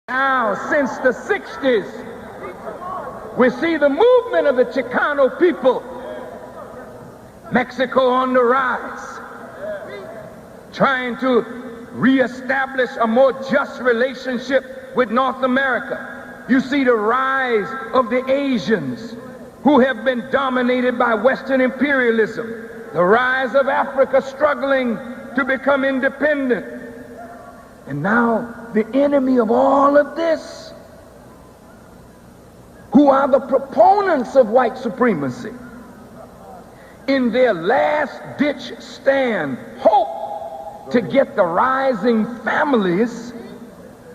Now, since the 60s, we see the movement of the Chicano people. Mexico on the rise, trying to reestablish a more just relationship with North America. You see the rise of the Asians who have been dominated by Western imperialism. The rise of Africa struggling to become independent. And now the enemy of all of this, who are the proponents of white supremacy, in their last-ditch stand, hope to get the rising families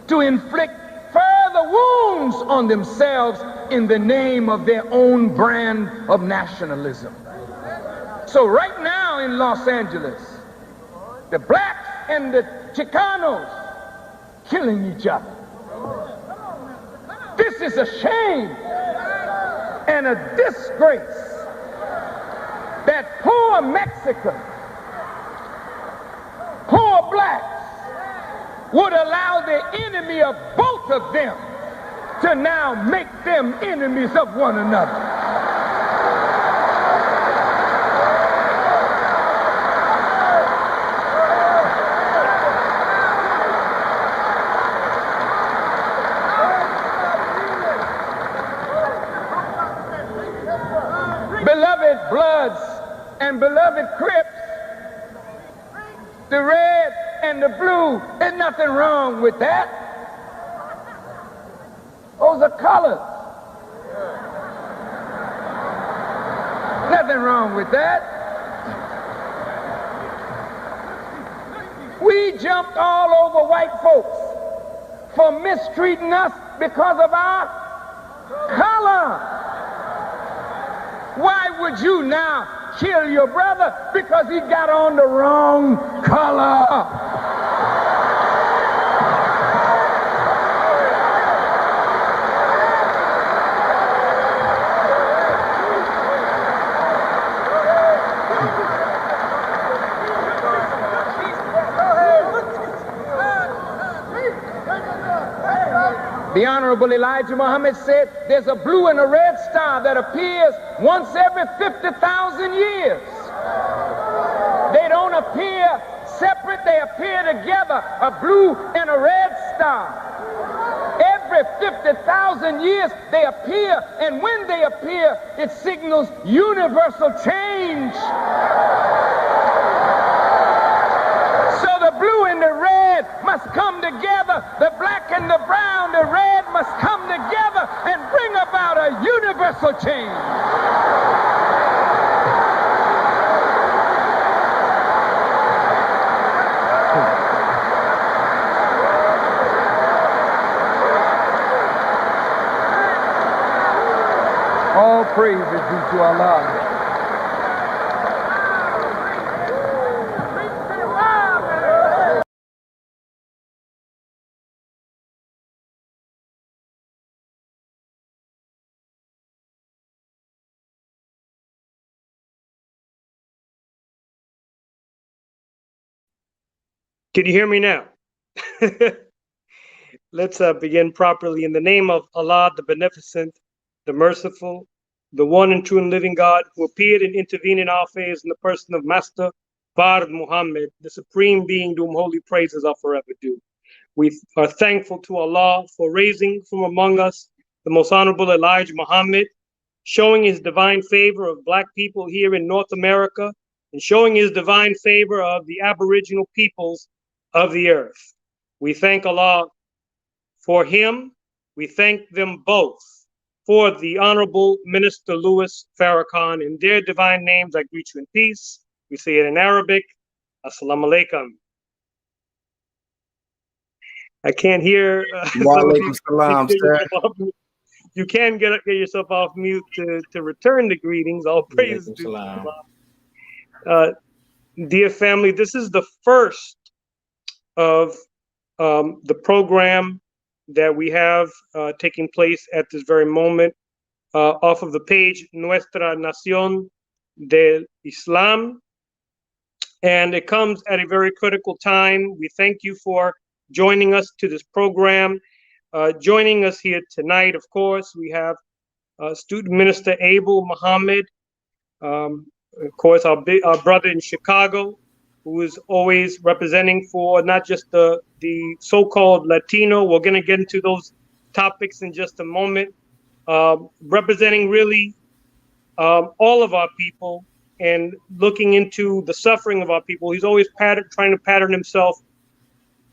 to inflict further wounds on themselves in the name of their own brand of nationalism. So right now in Los Angeles, the blacks and the Chicanos killing each other. This is a shame and a disgrace that poor Mexicans, poor blacks would allow the enemy of both of them to now make them enemies of one another. Beloved Bloods and beloved Crips, the red and the blue, there's nothing wrong with that. Those are colors. Nothing wrong with that. We jumped all over white folks for mistreating us because of our color. Why would you now kill your brother because he got on the wrong color? The Honorable Elijah Muhammad said there's a blue and a red star that appears once every 50,000 years. They don't appear separate, they appear together, a blue and a red star. Every 50,000 years they appear, and when they appear, it signals universal change. So the blue and the red must come together. The black and the brown, the red must come together and bring about a universal change. All praise is due to Allah. Can you hear me now? Let's begin properly. In the name of Allah, the Beneficent, the Merciful, the one and true and living God, who appeared and intervened in our affairs in the person of Master Fard Muhammad, the Supreme Being, to whom holy praises are forever due. We are thankful to Allah for raising from among us the Most Honorable Elijah Muhammad, showing his divine favor of Black people here in North America, and showing his divine favor of the Aboriginal peoples of the earth. We thank Allah for him. We thank them both for the Honorable Minister Louis Farrakhan. In their divine names, I greet you in peace. We say it in Arabic. Assalamu alaikum. I can't hear. Walaikum salam, sir. You can get yourself off mute to return the greetings. All praise to Allah. Dear family, this is the first of the program that we have taking place at this very moment off of the page Nuestra Nación del Islam. And it comes at a very critical time. We thank you for joining us to this program. Joining us here tonight, of course, we have Student Minister Abel Muhammad, of course, our brother in Chicago, who is always representing for not just the so-called Latino. We're going to get into those topics in just a moment. Representing really all of our people and looking into the suffering of our people. He's always trying to pattern himself,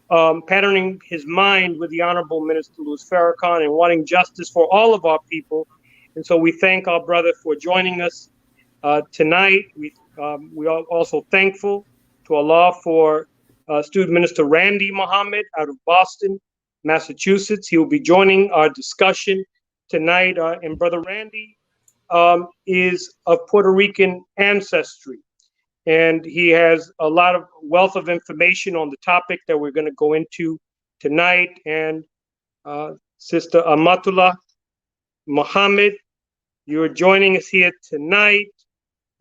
patterning his mind with the Honorable Minister Louis Farrakhan and wanting justice for all of our people. And so we thank our brother for joining us tonight. We are also thankful to Allah for Student Minister Randy Muhammad out of Boston, Massachusetts. He will be joining our discussion tonight. And Brother Randy is of Puerto Rican ancestry, and he has a lot of wealth of information on the topic that we're going to go into tonight. And Sister Amatullah Muhammad, you're joining us here tonight,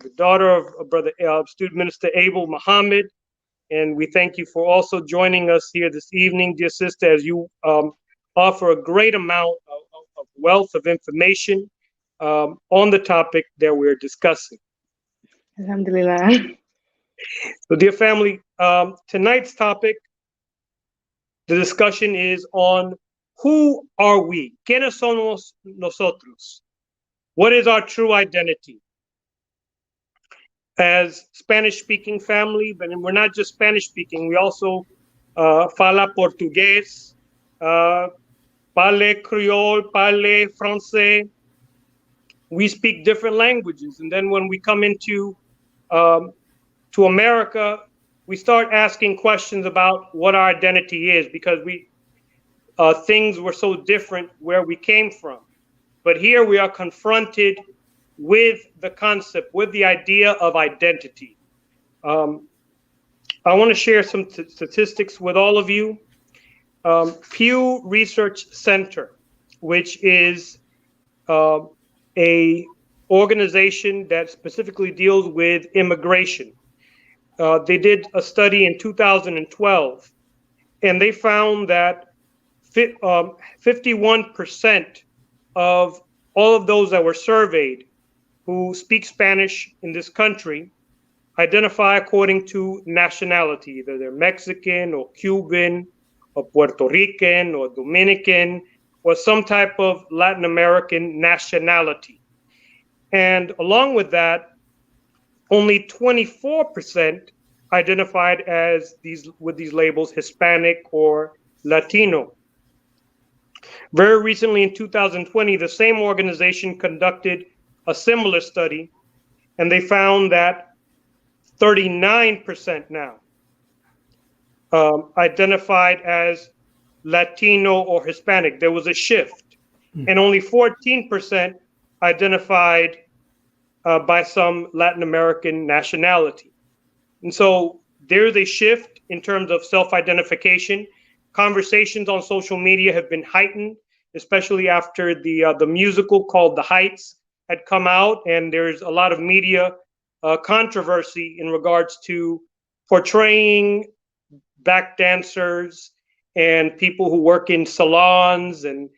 the daughter of Brother Student Minister Abel Muhammad. And we thank you for also joining us here this evening, dear sister, as you offer a great amount of wealth of information on the topic that we're discussing. Alhamdulillah. So, dear family, tonight's topic, the discussion is on who are we? ¿Quiénes somos nosotros? What is our true identity? As Spanish-speaking family, but we're not just Spanish-speaking, we also fala Portugués, parle Creole, parle Francais. We speak different languages, and then when we come into to America, we start asking questions about what our identity is, because things were so different where we came from. But here we are confronted with the concept, with the idea of identity. I want to share some statistics with all of you. Pew Research Center, which is a organization that specifically deals with immigration. They did a study in 2012, and they found that 51% of all of those that were surveyed who speak Spanish in this country identify according to nationality. Either they're Mexican or Cuban or Puerto Rican or Dominican or some type of Latin American nationality. And along with that, only 24% identified as with these labels Hispanic or Latino. Very recently in 2020, the same organization conducted a similar study, and they found that 39% now identified as Latino or Hispanic. There was a shift, and only 14% identified by some Latin American nationality. And so there's a shift in terms of self-identification. Conversations on social media have been heightened, especially after the musical called The Heights had come out, and there's a lot of media controversy in regards to portraying back dancers and people who work in salons and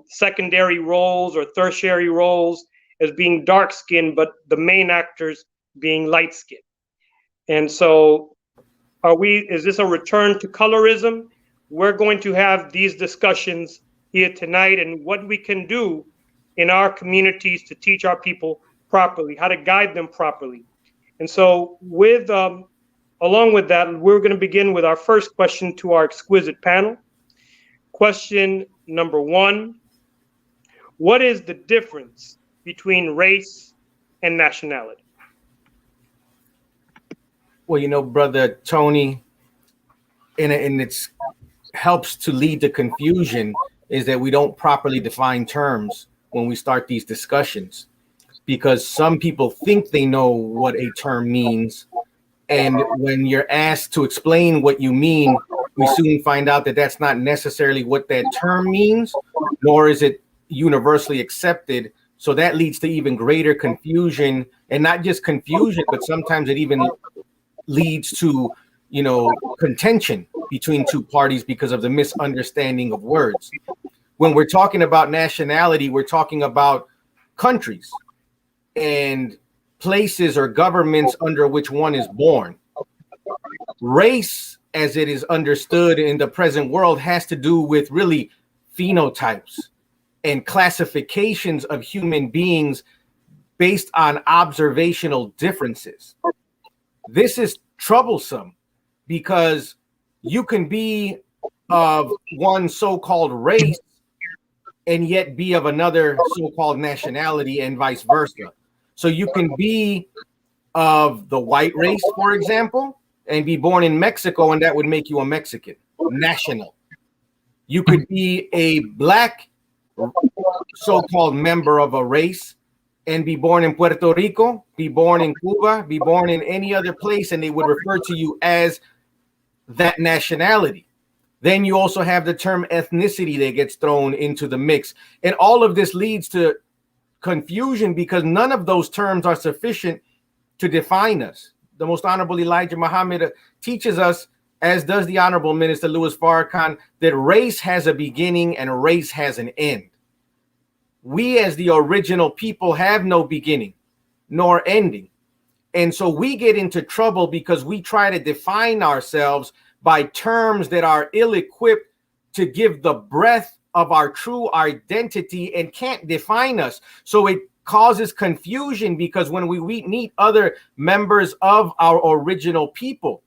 secondary roles or tertiary roles as being dark-skinned, but the main actors being light-skinned. And so is this a return to colorism? We're going to have these discussions here tonight, and what we can do in our communities to teach our people properly, how to guide them properly. And so along with that, we're going to begin with our first question to our exquisite panel. Question number one: what is the difference between race and nationality? Well, Brother Tony, and it's helps to lead to confusion is that we don't properly define terms when we start these discussions, because some people think they know what a term means, and when you're asked to explain what you mean, we soon find out that that's not necessarily what that term means, nor is it universally accepted. So that leads to even greater confusion, and not just confusion, but sometimes it even leads to, contention between two parties because of the misunderstanding of words. When we're talking about nationality, we're talking about countries and places or governments under which one is born. Race, as it is understood in the present world, has to do with really phenotypes and classifications of human beings based on observational differences. This is troublesome because you can be of one so-called race and yet be of another so-called nationality and vice versa. So you can be of the white race, for example, and be born in Mexico, and that would make you a Mexican national. You could be a black so-called member of a race and be born in Puerto Rico, be born in Cuba, be born in any other place, and they would refer to you as that nationality. Then you also have the term ethnicity that gets thrown into the mix. And all of this leads to confusion because none of those terms are sufficient to define us. The Most Honorable Elijah Muhammad teaches us, as does the Honorable Minister Louis Farrakhan, that race has a beginning and race has an end. We as the original people have no beginning nor ending. And so we get into trouble because we try to define ourselves by terms that are ill-equipped to give the breadth of our true identity and can't define us. So it causes confusion because when we meet other members of our original people,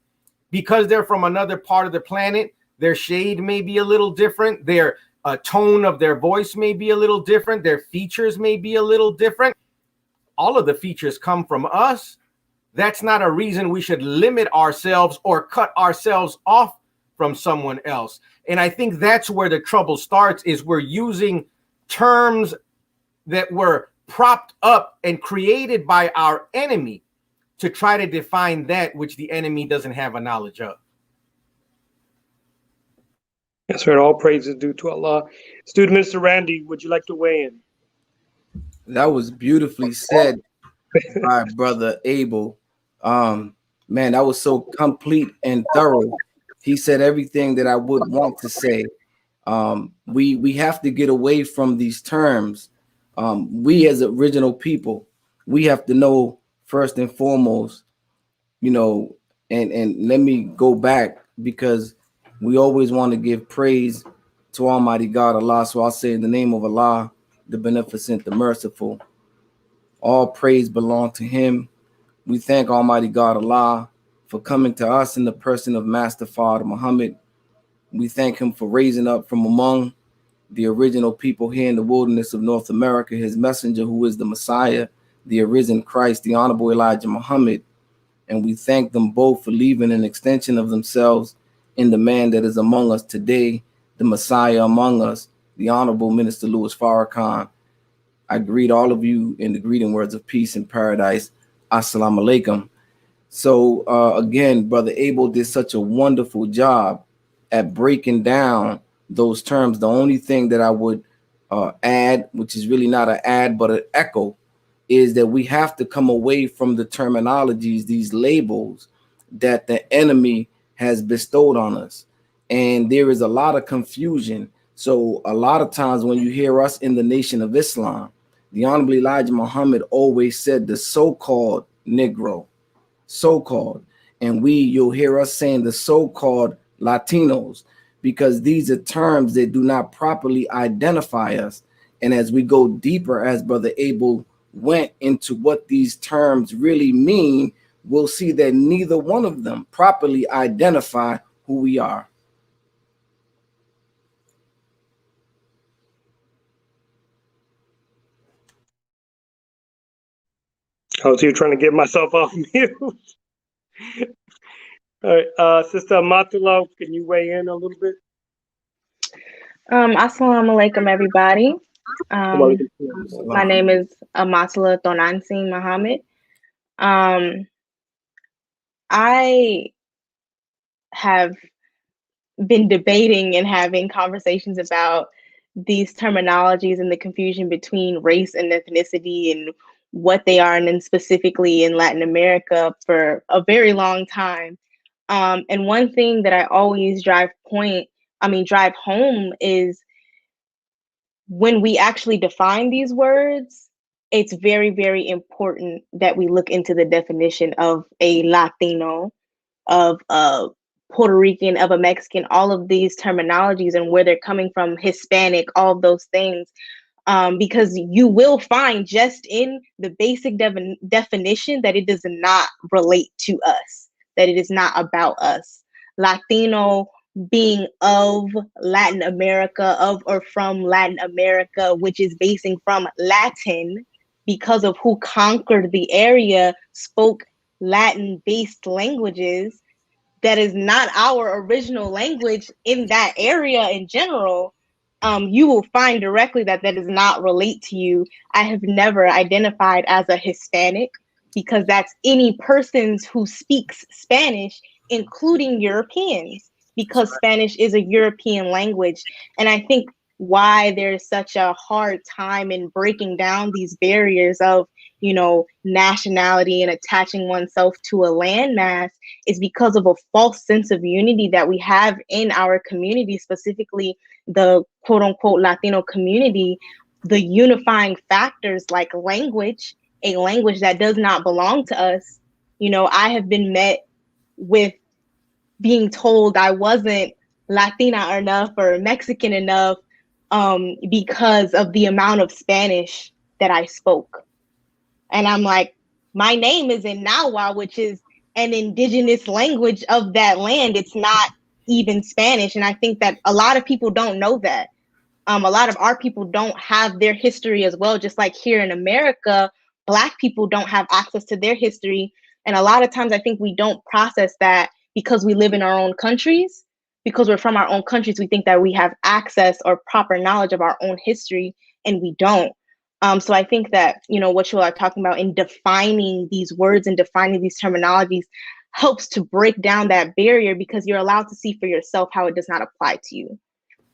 because they're from another part of the planet, their shade may be a little different, their tone of their voice may be a little different, their features may be a little different. All of the features come from us. That's not a reason we should limit ourselves or cut ourselves off from someone else. And I think that's where the trouble starts, is we're using terms that were propped up and created by our enemy to try to define that which the enemy doesn't have a knowledge of. That's right. All praise is due to Allah. Student Minister Randy, would you like to weigh in? That was beautifully said by Brother Abel. Man, that was so complete and thorough. He said everything that I would want to say. We have to get away from these terms. We as original people, we have to know first and foremost, you know, and let me go back because we always want to give praise to Almighty God, Allah. So I'll say in the name of Allah, the Beneficent, the Merciful. All praise belong to Him. We thank Almighty God, Allah, for coming to us in the person of Master Father Muhammad. We thank Him for raising up from among the original people here in the wilderness of North America, His messenger, who is the Messiah, the arisen Christ, the Honorable Elijah Muhammad. And we thank them both for leaving an extension of themselves in the man that is among us today, the Messiah among us, the Honorable Minister Louis Farrakhan. I greet all of you in the greeting words of peace and paradise. Assalamu alaikum. So again, Brother Abel did such a wonderful job at breaking down those terms. The only thing that I would add, which is really not an add, but an echo, is that we have to come away from the terminologies, these labels that the enemy has bestowed on us. And there is a lot of confusion. So a lot of times when you hear us in the Nation of Islam, the Honorable Elijah Muhammad always said the so-called Negro, so-called, and you'll hear us saying the so-called Latinos, because these are terms that do not properly identify us. And as we go deeper, as Brother Abel went into what these terms really mean, we'll see that neither one of them properly identify who we are. I was here trying to get myself off mute. All right, Sister Amatullah, can you weigh in a little bit? Assalamu alaikum, everybody. My name is Amatullah Tonantzin Muhammad. I have been debating and having conversations about these terminologies and the confusion between race and ethnicity and what they are, and then specifically in Latin America for a very long time. And one thing that I always drive home is when we actually define these words, it's very, very important that we look into the definition of a Latino, of a Puerto Rican, of a Mexican, all of these terminologies and where they're coming from, Hispanic, all of those things. Because you will find just in the basic definition that it does not relate to us, that it is not about us. Latino being of Latin America, of or from Latin America, which is basing from Latin because of who conquered the area, spoke Latin-based languages that is not our original language in that area in general. You will find directly that that does not relate to you. I have never identified as a Hispanic because that's any persons who speaks Spanish, including Europeans, because Spanish is a European language. And I think why there's such a hard time in breaking down these barriers of, you know, nationality and attaching oneself to a landmass is because of a false sense of unity that we have in our community, specifically the quote unquote Latino community. The unifying factors like language, a language that does not belong to us. You know, I have been met with being told I wasn't Latina enough or Mexican enough because of the amount of Spanish that I spoke. And I'm like, my name is in Nahua, which is an indigenous language of that land. It's not even Spanish. And I think that a lot of people don't know that. A lot of our people don't have their history as well. Just like here in America, Black people don't have access to their history. And a lot of times I think we don't process that because we live in our own countries, because we're from our own countries, we think that we have access or proper knowledge of our own history, and we don't. So I think that, you know, what you are talking about in defining these words and defining these terminologies helps to break down that barrier, because you're allowed to see for yourself how it does not apply to you.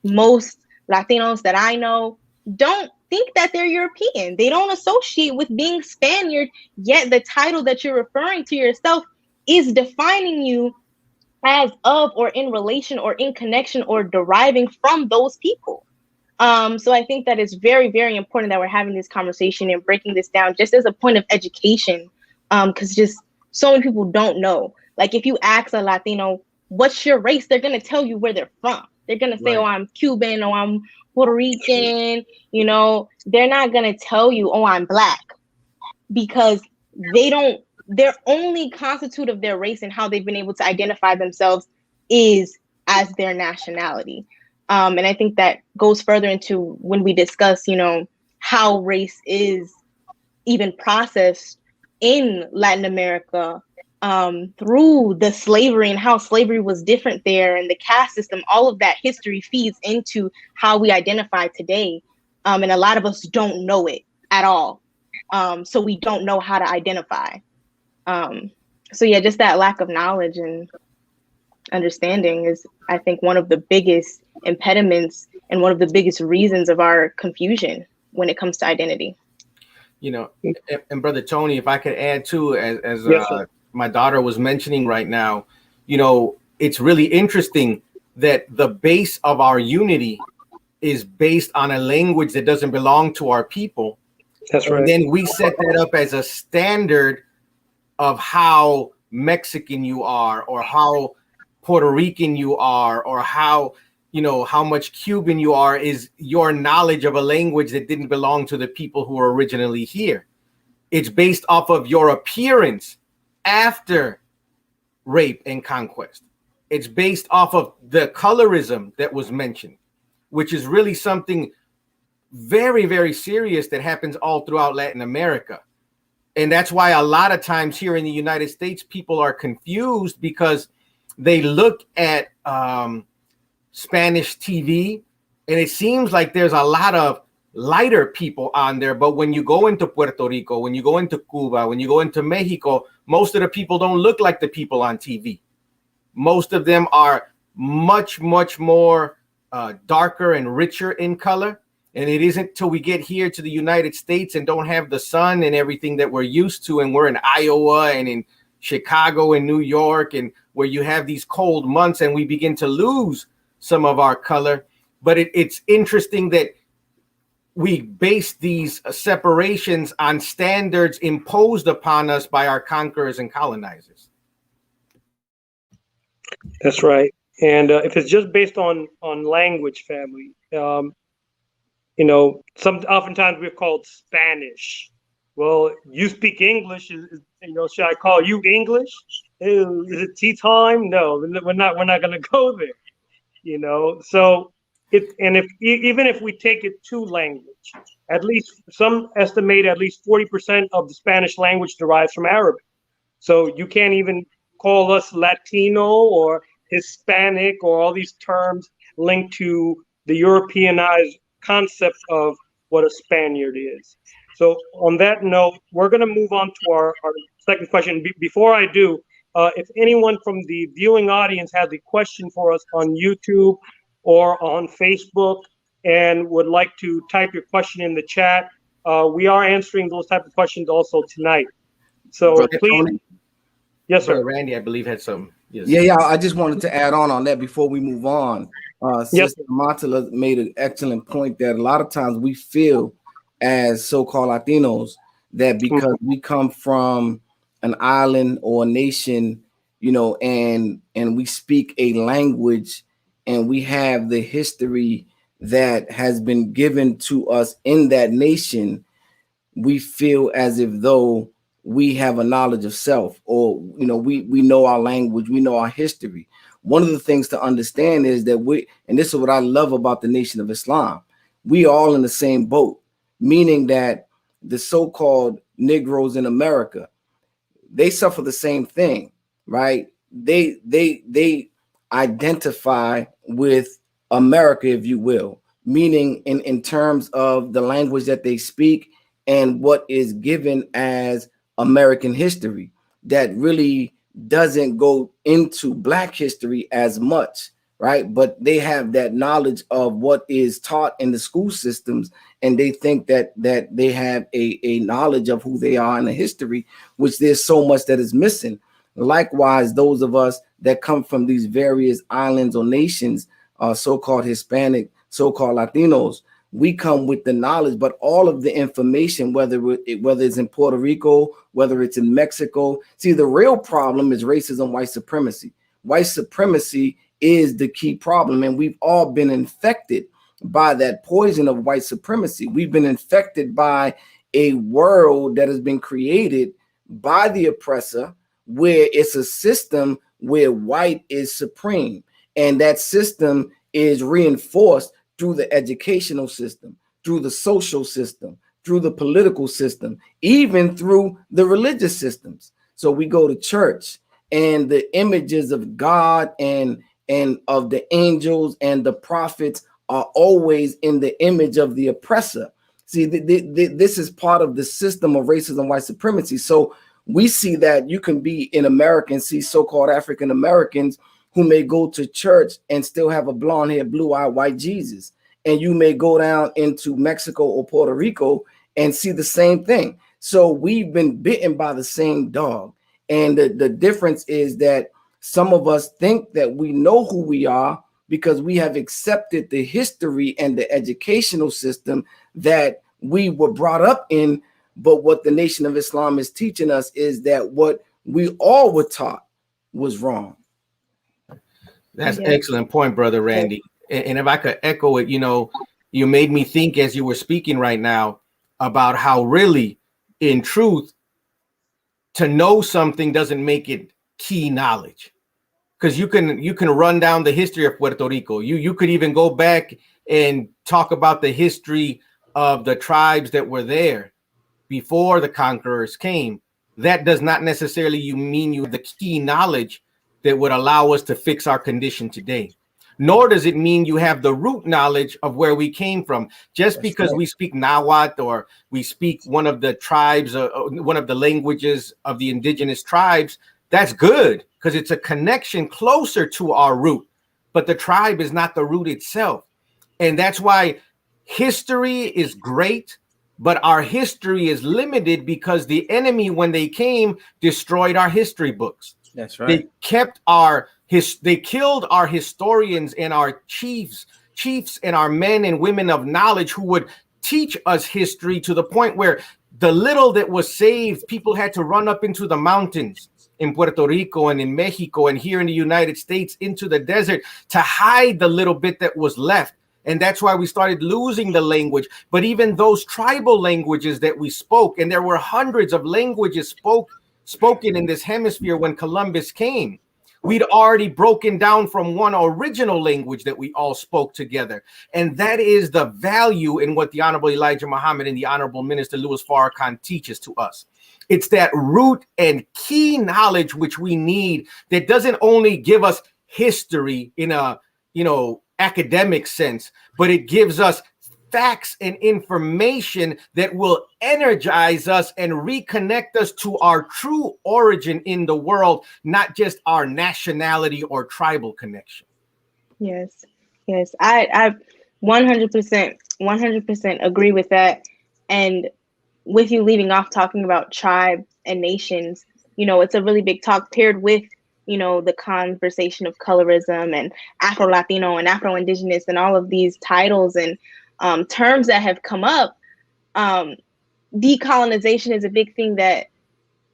Most Latinos that I know don't think that they're European. They don't associate with being Spaniard, yet the title that you're referring to yourself is defining you as of or in relation or in connection or deriving from those people. So I think that it's very, very important that we're having this conversation and breaking this down just as a point of education, because just so many people don't know. Like if you ask a Latino, what's your race? They're going to tell you where they're from. They're going to say, right, oh, I'm Cuban, or I'm Puerto Rican. You know, they're not going to tell you, oh, I'm Black, because their only constitute of their race and how they've been able to identify themselves is as their nationality. And I think that goes further into when we discuss, you know, how race is even processed in Latin America through the slavery and how slavery was different there and the caste system. All of that history feeds into how we identify today. And a lot of us don't know it at all. So we don't know how to identify. So yeah, just that lack of knowledge and understanding is, I think, one of the biggest impediments and one of the biggest reasons of our confusion when it comes to identity. You know, and Brother Tony, if I could add too, as yes, my daughter was mentioning right now, you know, it's really interesting that the base of our unity is based on a language that doesn't belong to our people. That's right. And then we set that up as a standard of how Mexican you are, or how Puerto Rican you are, or how, you know, how much Cuban you are, is your knowledge of a language that didn't belong to the people who were originally here. It's based off of your appearance after rape and conquest. It's based off of the colorism that was mentioned, which is really something very, very serious that happens all throughout Latin America. And that's why a lot of times here in the United States, people are confused because they look at Spanish TV and it seems like there's a lot of lighter people on there. But when you go into Puerto Rico, when you go into Cuba, when you go into Mexico, most of the people don't look like the people on TV. Most of them are much, much more darker and richer in color. And it isn't till we get here to the United States and don't have the sun and everything that we're used to, and we're in Iowa and in Chicago and New York, and where you have these cold months and we begin to lose some of our color. But it's interesting that we base these separations on standards imposed upon us by our conquerors and colonizers. That's right. And if it's just based on language, family, some oftentimes we're called Spanish. Well, you speak English. Should I call you English? Is it tea time? No, we're not. We're not going to go there. So even if we take it to language, at least some estimate at least 40% of the Spanish language derives from Arabic. So you can't even call us Latino or Hispanic or all these terms linked to the Europeanized concept of what a Spaniard is. So on that note, we're going to move on to our second question. Before I do, if anyone from the viewing audience has a question for us on YouTube or on Facebook and would like to type your question in the chat, we are answering those type of questions also tonight. So Brother please. Tony? Yes, sir. Brother Randy, I believe, had some. Yes. Yeah. I just wanted to add on that before we move on. Sister Amatullah made an excellent point that a lot of times we feel as so-called Latinos that because we come from an island or a nation, and we speak a language and we have the history that has been given to us in that nation, we feel as if though we have a knowledge of self, or we know our language, we know our history. One of the things to understand is that and this is what I love about the Nation of Islam, we all in the same boat, meaning that the so-called Negroes in America, they suffer the same thing, right? They identify with America, if you will, meaning in terms of the language that they speak and what is given as American history that really doesn't go into Black history as much, right? But they have that knowledge of what is taught in the school systems, and they think that they have a knowledge of who they are in the history, which there's so much that is missing. Likewise, those of us that come from these various islands or nations, so-called Hispanic, so-called Latinos, we come with the knowledge, but all of the information, whether it's in Puerto Rico, whether it's in Mexico. See, the real problem is racism, white supremacy. White supremacy is the key problem, and we've all been infected by that poison of white supremacy. We've been infected by a world that has been created by the oppressor, where it's a system where white is supreme, and that system is reinforced through the educational system, through the social system, through the political system, even through the religious systems. So we go to church, and the images of God and of the angels and the prophets are always in the image of the oppressor. See, this is part of the system of racism, white supremacy. So we see that you can be in America and see so-called African Americans who may go to church and still have a blonde hair, blue-eyed white Jesus. And you may go down into Mexico or Puerto Rico and see the same thing. So we've been bitten by the same dog. And the difference is that some of us think that we know who we are because we have accepted the history and the educational system that we were brought up in. But what the Nation of Islam is teaching us is that what we all were taught was wrong. That's an excellent point, Brother Randy. And if I could echo it, you made me think as you were speaking right now about how really, in truth, to know something doesn't make it key knowledge. Because you can run down the history of Puerto Rico. You could even go back and talk about the history of the tribes that were there before the conquerors came. That does not necessarily mean you have the key knowledge that would allow us to fix our condition today. Nor does it mean you have the root knowledge of where we came from. Just because we speak Nahuatl or we speak one of the tribes, one of the languages of the indigenous tribes, that's good because it's a connection closer to our root. But the tribe is not the root itself. And that's why history is great, but our history is limited because the enemy, when they came, destroyed our history books. That's right. They killed our historians and our chiefs and our men and women of knowledge who would teach us history to the point where the little that was saved, people had to run up into the mountains in Puerto Rico and in Mexico and here in the United States into the desert to hide the little bit that was left. And that's why we started losing the language. But even those tribal languages that we spoke, and there were hundreds of languages spoken in this hemisphere when Columbus came, we'd already broken down from one original language that we all spoke together. And that is the value in what the Honorable Elijah Muhammad and the Honorable Minister Louis Farrakhan teaches to us. It's that root and key knowledge which we need that doesn't only give us history in a, academic sense, but it gives us facts and information that will energize us and reconnect us to our true origin in the world, not just our nationality or tribal connection. Yes, I 100% agree with that. And with you leaving off talking about tribe and nations, it's a really big talk paired with the conversation of colorism and Afro-Latino and Afro-Indigenous and all of these titles and terms that have come up. Decolonization is a big thing that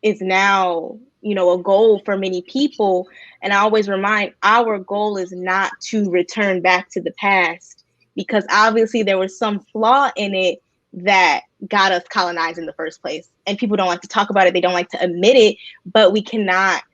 is now, a goal for many people. And I always remind, our goal is not to return back to the past, because obviously there was some flaw in it that got us colonized in the first place. And people don't like to talk about it. They don't like to admit it, but we cannot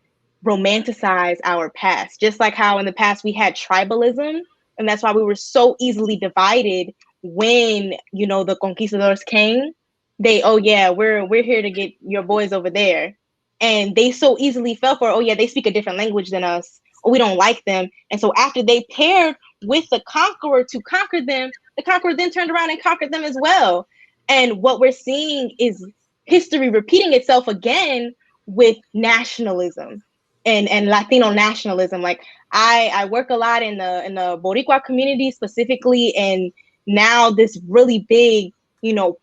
romanticize our past. Just like how in the past we had tribalism, and that's why we were so easily divided when, the conquistadors came. We're here to get your boys over there. And they so easily fell for, they speak a different language than us, or we don't like them. And so after they paired with the conqueror to conquer them, the conqueror then turned around and conquered them as well. And what we're seeing is history repeating itself again with nationalism and Latino nationalism. Like I work a lot in the Boricua community specifically, and now this really big,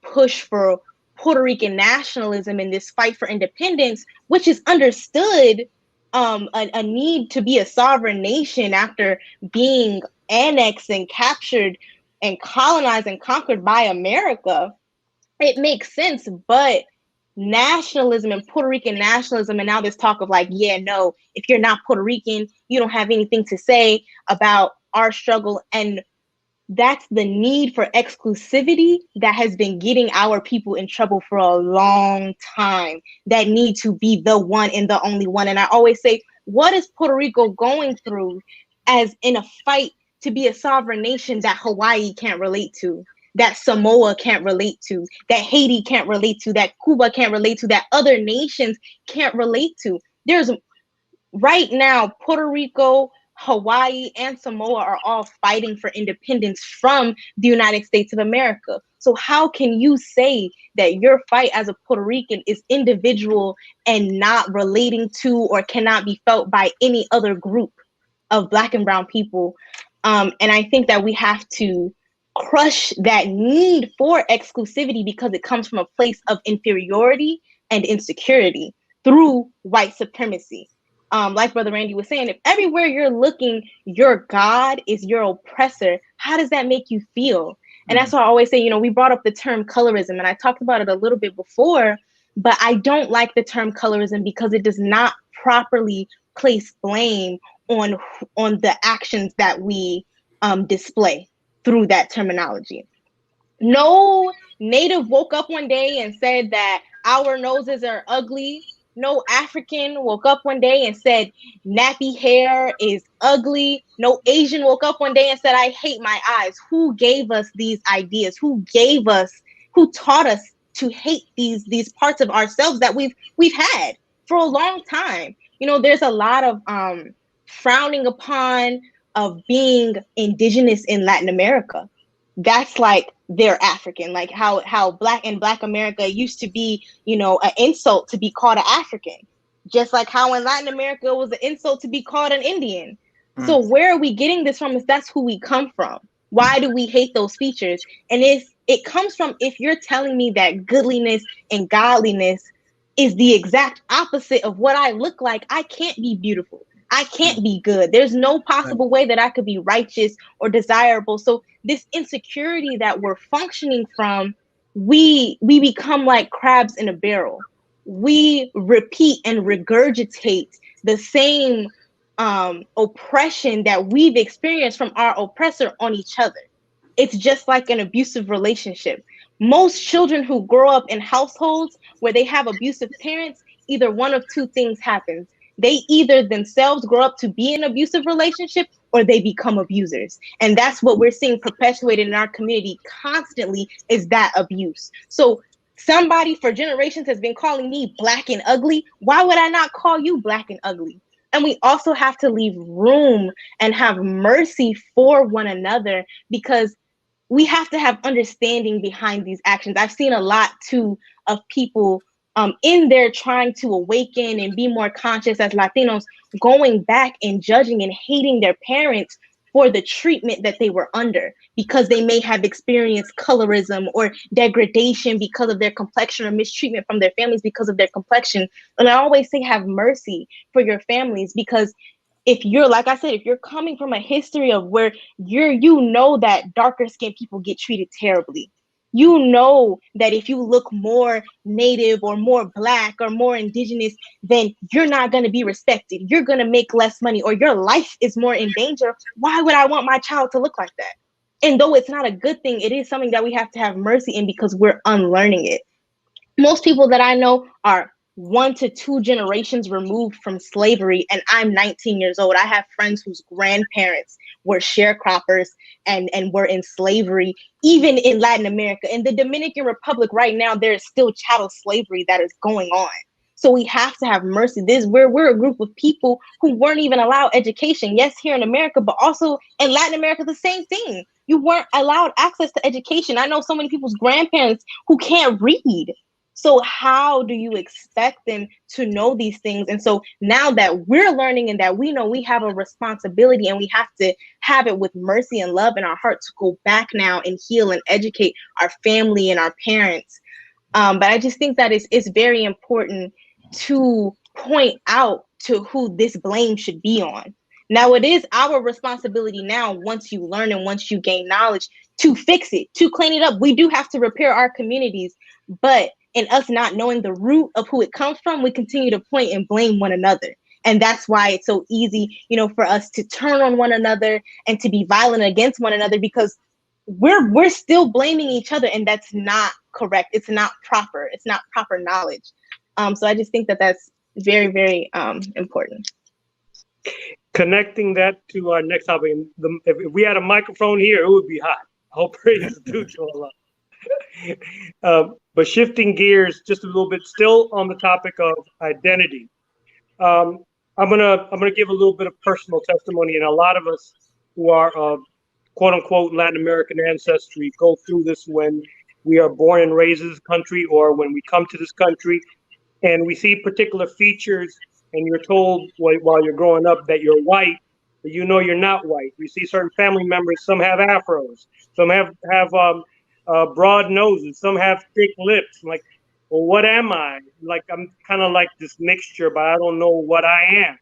push for Puerto Rican nationalism and this fight for independence, which is understood, a need to be a sovereign nation after being annexed and captured and colonized and conquered by America. It makes sense, but nationalism and Puerto Rican nationalism, and now this talk of like, if you're not Puerto Rican, you don't have anything to say about our struggle. And that's the need for exclusivity that has been getting our people in trouble for a long time. That need to be the one and the only one. And I always say, what is Puerto Rico going through as in a fight to be a sovereign nation that Hawaii can't relate to, that Samoa can't relate to, that Haiti can't relate to, that Cuba can't relate to, that other nations can't relate to? There's right now, Puerto Rico, Hawaii, and Samoa are all fighting for independence from the United States of America. So how can you say that your fight as a Puerto Rican is individual and not relating to or cannot be felt by any other group of Black and brown people? And I think that we have to crush that need for exclusivity, because it comes from a place of inferiority and insecurity through white supremacy. Like Brother Randy was saying, if everywhere you're looking, your God is your oppressor, how does that make you feel? And that's why I always say, we brought up the term colorism, and I talked about it a little bit before, but I don't like the term colorism because it does not properly place blame on the actions that we display through that terminology. No Native woke up one day and said that our noses are ugly. No African woke up one day and said nappy hair is ugly. No Asian woke up one day and said, I hate my eyes. Who gave us these ideas? Who taught us to hate these parts of ourselves that we've had for a long time? There's a lot of frowning upon of being indigenous in Latin America. That's like they're African, like how Black America used to be, an insult to be called an African, just like how in Latin America it was an insult to be called an Indian. So where are we getting this from? Is that's who we come from. Why do we hate those features? And it comes from, if you're telling me that goodliness and godliness is the exact opposite of what I look like, I can't be beautiful. I can't be good. There's no possible way that I could be righteous or desirable. So this insecurity that we're functioning from, we become like crabs in a barrel. We repeat and regurgitate the same oppression that we've experienced from our oppressor on each other. It's just like an abusive relationship. Most children who grow up in households where they have abusive parents, either one of two things happens. They either themselves grow up to be in an abusive relationship or they become abusers. And that's what we're seeing perpetuated in our community constantly, is that abuse. So somebody for generations has been calling me black and ugly. Why would I not call you black and ugly? And we also have to leave room and have mercy for one another, because we have to have understanding behind these actions. I've seen a lot too of people in there trying to awaken and be more conscious as Latinos, going back and judging and hating their parents for the treatment that they were under, because they may have experienced colorism or degradation because of their complexion, or mistreatment from their families because of their complexion. And I always say, have mercy for your families, because if you're, like I said, if you're coming from a history of where you know that darker skinned people get treated terribly, you know that if you look more native or more black or more indigenous, then you're not going to be respected. You're going to make less money, or your life is more in danger. Why would I want my child to look like that? And though it's not a good thing, it is something that we have to have mercy in, because we're unlearning it. Most people that I know are 1 to 2 generations removed from slavery, and I'm 19 years old. I have friends whose grandparents were sharecroppers and were in slavery, even in Latin America. In the Dominican Republic right now, there is still chattel slavery that is going on. So we have to have mercy. We're a group of people who weren't even allowed education. Yes, here in America, but also in Latin America, the same thing. You weren't allowed access to education. I know so many people's grandparents who can't read. So how do you expect them to know these things? And so now that we're learning and that we know we have a responsibility, and we have to have it with mercy and love in our heart to go back now and heal and educate our family and our parents. But I just think that it's very important to point out to who this blame should be on. Now, it is our responsibility now, once you learn and once you gain knowledge, to fix it, to clean it up. We do have to repair our communities, but in us not knowing the root of who it comes from, we continue to point and blame one another. And that's why it's so easy, for us to turn on one another and to be violent against one another, because we're still blaming each other, and that's not correct. It's not proper. It's not proper knowledge. So I just think that that's very, very important. Connecting that to our next topic, if we had a microphone here, it would be hot. All praise due to Allah. But shifting gears just a little bit, still on the topic of identity. I'm gonna give a little bit of personal testimony, and a lot of us who are quote unquote Latin American ancestry go through this when we are born and raised in this country, or when we come to this country, and we see particular features, and you're told while you're growing up that you're white, but you're not white. We see certain family members, some have afros, some have broad noses, some have thick lips. I'm like, well, what am I? Like, I'm kind of like this mixture, but I don't know what I am.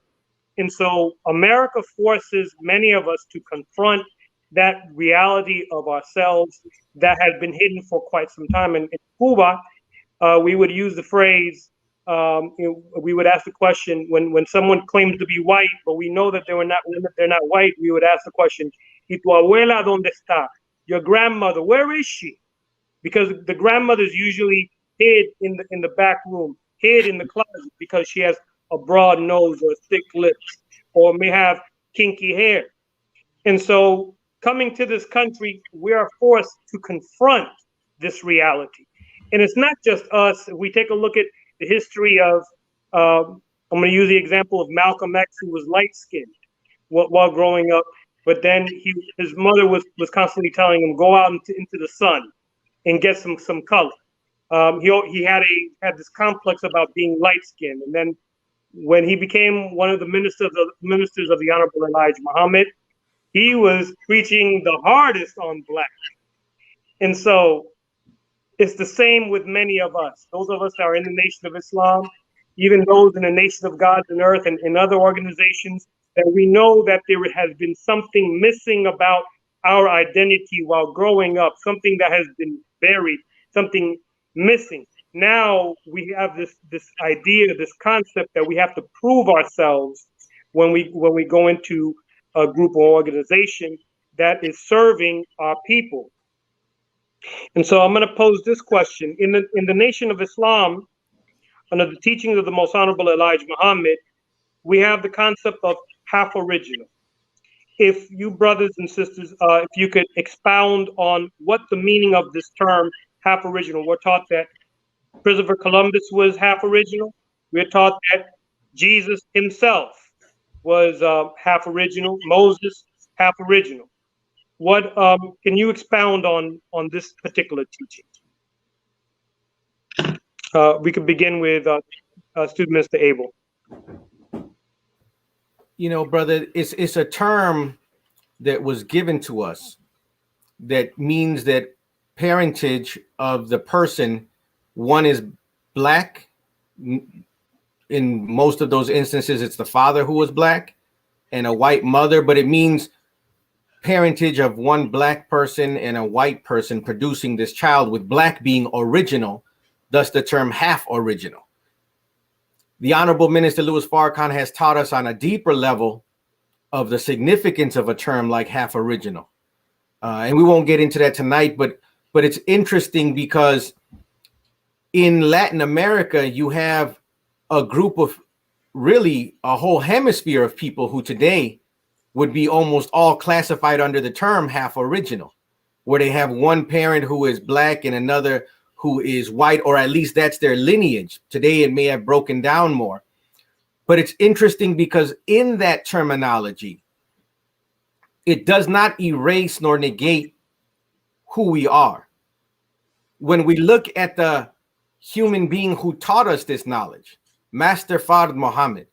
And so America forces many of us to confront that reality of ourselves that has been hidden for quite some time. And in Cuba, we would use the phrase, we would ask the question when someone claims to be white, but we know that they're not white. We would ask the question, "Y tu abuela dónde está?" Your grandmother, where is she? Because the grandmother's usually hid in the back room, hid in the closet, because she has a broad nose or thick lips, or may have kinky hair. And so, coming to this country, we are forced to confront this reality. And it's not just us. If we take a look at the history of, I'm going to use the example of Malcolm X, who was light-skinned while growing up, but then his mother was constantly telling him, go out into the sun and get some color. He had this complex about being light-skinned. And then when he became one of the ministers of the Honorable Elijah Muhammad, he was preaching the hardest on black. And so it's the same with many of us. Those of us that are in the Nation of Islam, even those in the Nation of Gods and Earth and in other organizations, that we know that there has been something missing about our identity while growing up, something that has been buried, something missing. Now we have this idea, this concept that we have to prove ourselves when we go into a group or organization that is serving our people. And so I'm going to pose this question. In the Nation of Islam, under the teachings of the Most Honorable Elijah Muhammad, we have the concept of half original. If you brothers and sisters, if you could expound on what the meaning of this term half original. We're taught that Christopher Columbus was half original. We're taught that Jesus himself was half original. Moses, half original. What can you expound on this particular teaching? We could begin with student Mr. Abel. You know, brother, it's a term that was given to us that means that parentage of the person, one is black. In most of those instances, it's the father who was black and a white mother, but it means parentage of one black person and a white person producing this child, with black being original, thus the term half original. The Honorable Minister Louis Farrakhan has taught us on a deeper level of the significance of a term like half original. And we won't get into that tonight, but it's interesting because in Latin America, you have a group of really a whole hemisphere of people who today would be almost all classified under the term half original, where they have one parent who is black and another who is white, or at least that's their lineage. Today, it may have broken down more. But it's interesting because in that terminology, it does not erase nor negate who we are. When we look at the human being who taught us this knowledge, Master Fard Muhammad,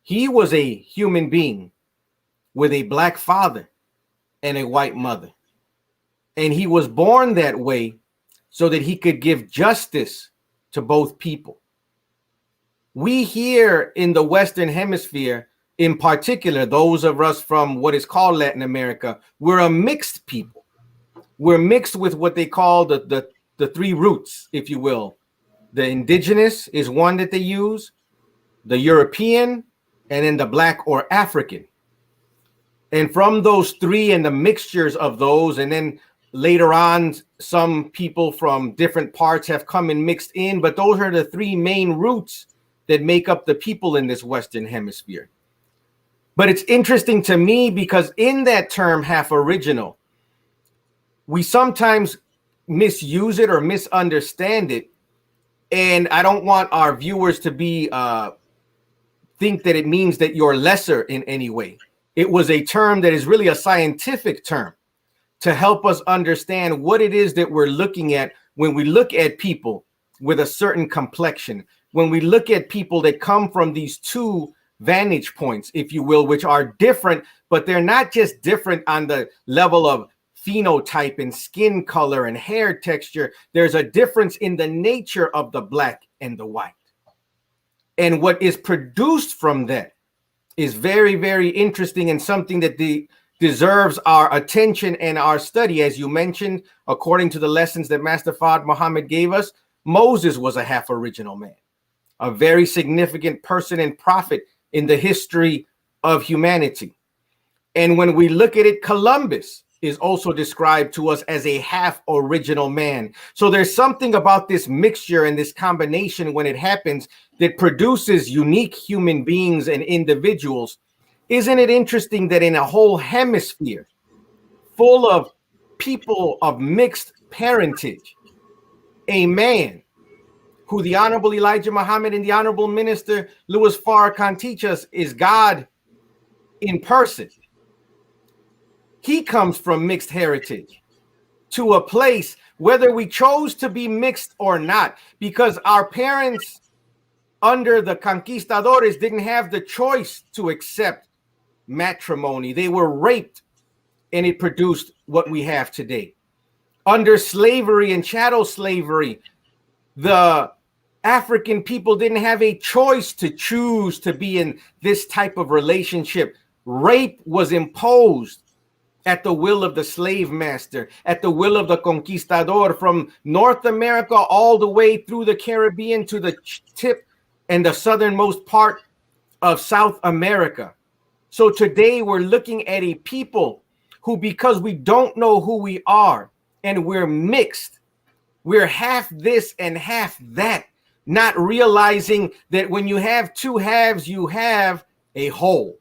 he was a human being with a black father and a white mother. And he was born that way so that he could give justice to both people. We here in the Western Hemisphere, in particular, those of us from what is called Latin America, we're a mixed people. We're mixed with what they call the three roots, if you will. The indigenous is one that they use, the European, and then the black or African. And from those three and the mixtures of those, and then later on, some people from different parts have come and mixed in, but those are the three main roots that make up the people in this Western Hemisphere. But it's interesting to me because in that term, half original, we sometimes misuse it or misunderstand it. And I don't want our viewers to be think that it means that you're lesser in any way. It was a term that is really a scientific term to help us understand what it is that we're looking at when we look at people with a certain complexion, when we look at people that come from these two vantage points, if you will, which are different, but they're not just different on the level of phenotype and skin color and hair texture. There's a difference in the nature of the black and the white. And what is produced from that is very, very interesting and something that deserves our attention and our study. As you mentioned, according to the lessons that Master Fard Muhammad gave us, Moses was a half original man, a very significant person and prophet in the history of humanity. And when we look at it, Columbus is also described to us as a half original man. So there's something about this mixture and this combination when it happens that produces unique human beings and individuals. Isn't it interesting that in a whole hemisphere full of people of mixed parentage, a man who the Honorable Elijah Muhammad and the Honorable Minister Louis Farrakhan teach us is God in person. He comes from mixed heritage to a place, whether we chose to be mixed or not, because our parents under the conquistadores didn't have the choice to accept matrimony. They were raped, and it produced what we have today. Under slavery and chattel slavery, the African people didn't have a choice to choose to be in this type of relationship. Rape was imposed at the will of the slave master, at the will of the conquistador, from North America all the way through the Caribbean to the tip and the southernmost part of South America. So today we're looking at a people who, because we don't know who we are and we're mixed, we're half this and half that, not realizing that when you have two halves, you have a whole.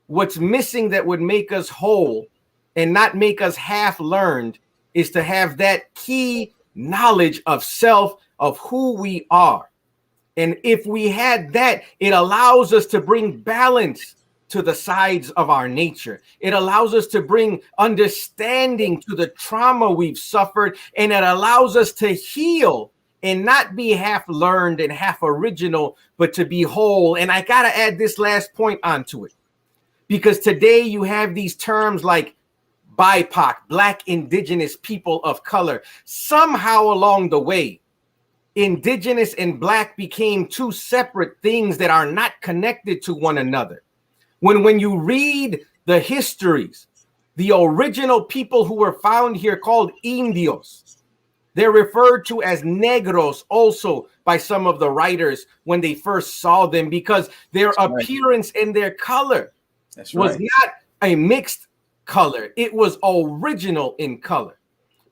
What's missing that would make us whole and not make us half learned is to have that key knowledge of self, of who we are. And if we had that, it allows us to bring balance to the sides of our nature. It allows us to bring understanding to the trauma we've suffered, and it allows us to heal and not be half learned and half original, but to be whole. And I got to add this last point onto it, because today you have these terms like BIPOC, Black, Indigenous, people of color. Somehow along the way, Indigenous and Black became two separate things that are not connected to one another. When you read the histories, the original people who were found here called Indios, they're referred to as negros also by some of the writers when they first saw them, because their appearance and their color was not a mixed color. It was original in color.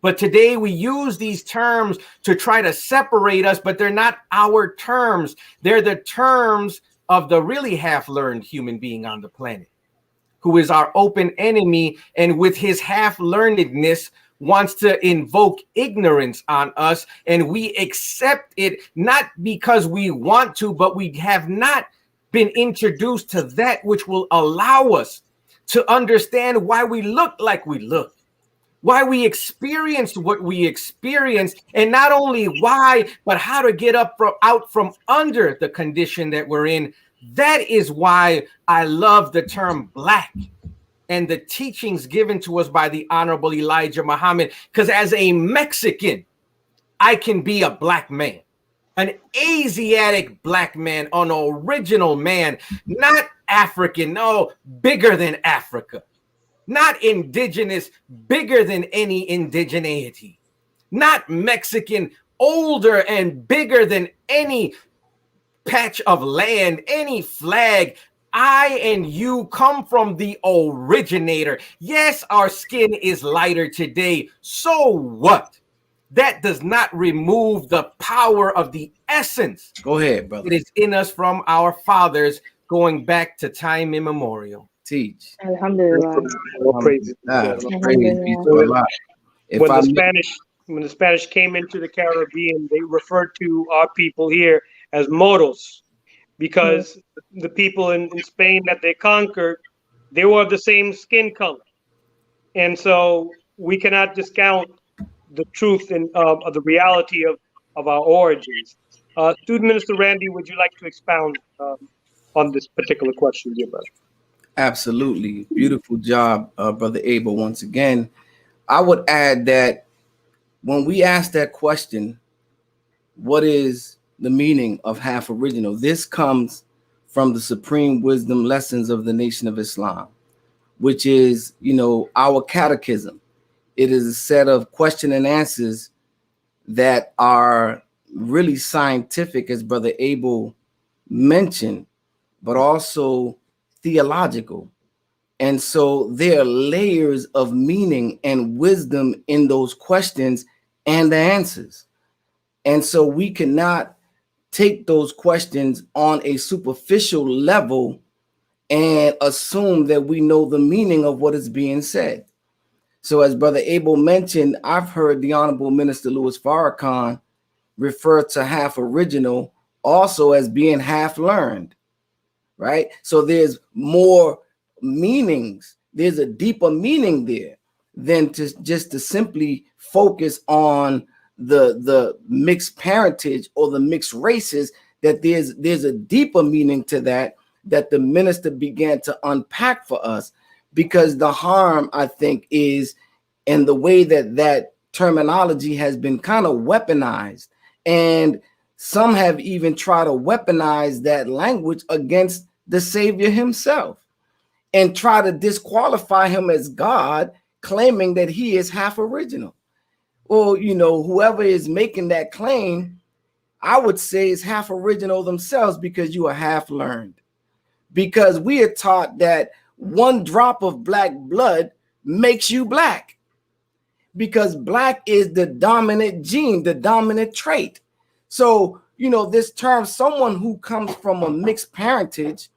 But today we use these terms to try to separate us, but they're not our terms. They're the terms of the really half-learned human being on the planet, who is our open enemy, and with his half-learnedness wants to invoke ignorance on us, and we accept it not because we want to, but we have not been introduced to that which will allow us to understand why we look like we look, why we experienced what we experienced, and not only why, but how to get out from under the condition that we're in. That is why I love the term Black and the teachings given to us by the Honorable Elijah Muhammad, because as a Mexican, I can be a Black man, an Asiatic Black man, an original man, not African, no, bigger than Africa. Not indigenous, bigger than any indigeneity. Not Mexican, older and bigger than any patch of land, any flag. I and you come from the originator. Yes, our skin is lighter today. So what? That does not remove the power of the essence. Go ahead, brother. It is in us from our fathers going back to time immemorial. Teach. Alhamdulillah. Praise Alhamdulillah. When the Spanish came into the Caribbean, they referred to our people here as moros, because the people in Spain that they conquered, they were of the same skin color. And so we cannot discount the truth and of the reality of our origins. Student Minister Randy, would you like to expound on this particular question, dear brother? Absolutely. Beautiful job, Brother Abel. Once again, I would add that when we ask that question, what is the meaning of half original? This comes from the supreme wisdom lessons of the Nation of Islam, which is, our catechism. It is a set of question and answers that are really scientific, as Brother Abel mentioned, but also theological. And so there are layers of meaning and wisdom in those questions and the answers. And so we cannot take those questions on a superficial level and assume that we know the meaning of what is being said. So as Brother Abel mentioned, I've heard the Honorable Minister Louis Farrakhan refer to half original also as being half learned, right? So there's more meanings. There's a deeper meaning there than to simply focus on the mixed parentage or the mixed races. That there's a deeper meaning to that the minister began to unpack for us, because the harm, I think, is in the way that terminology has been kind of weaponized, and Some have even tried to weaponize that language against the Savior himself and try to disqualify him as God, claiming that he is half original. Well, you know, whoever is making that claim, I would say is half original themselves, because you are half learned. Because we are taught that one drop of black blood makes you black, because black is the dominant gene, the dominant trait. So, you know, this term, someone who comes from a mixed parentage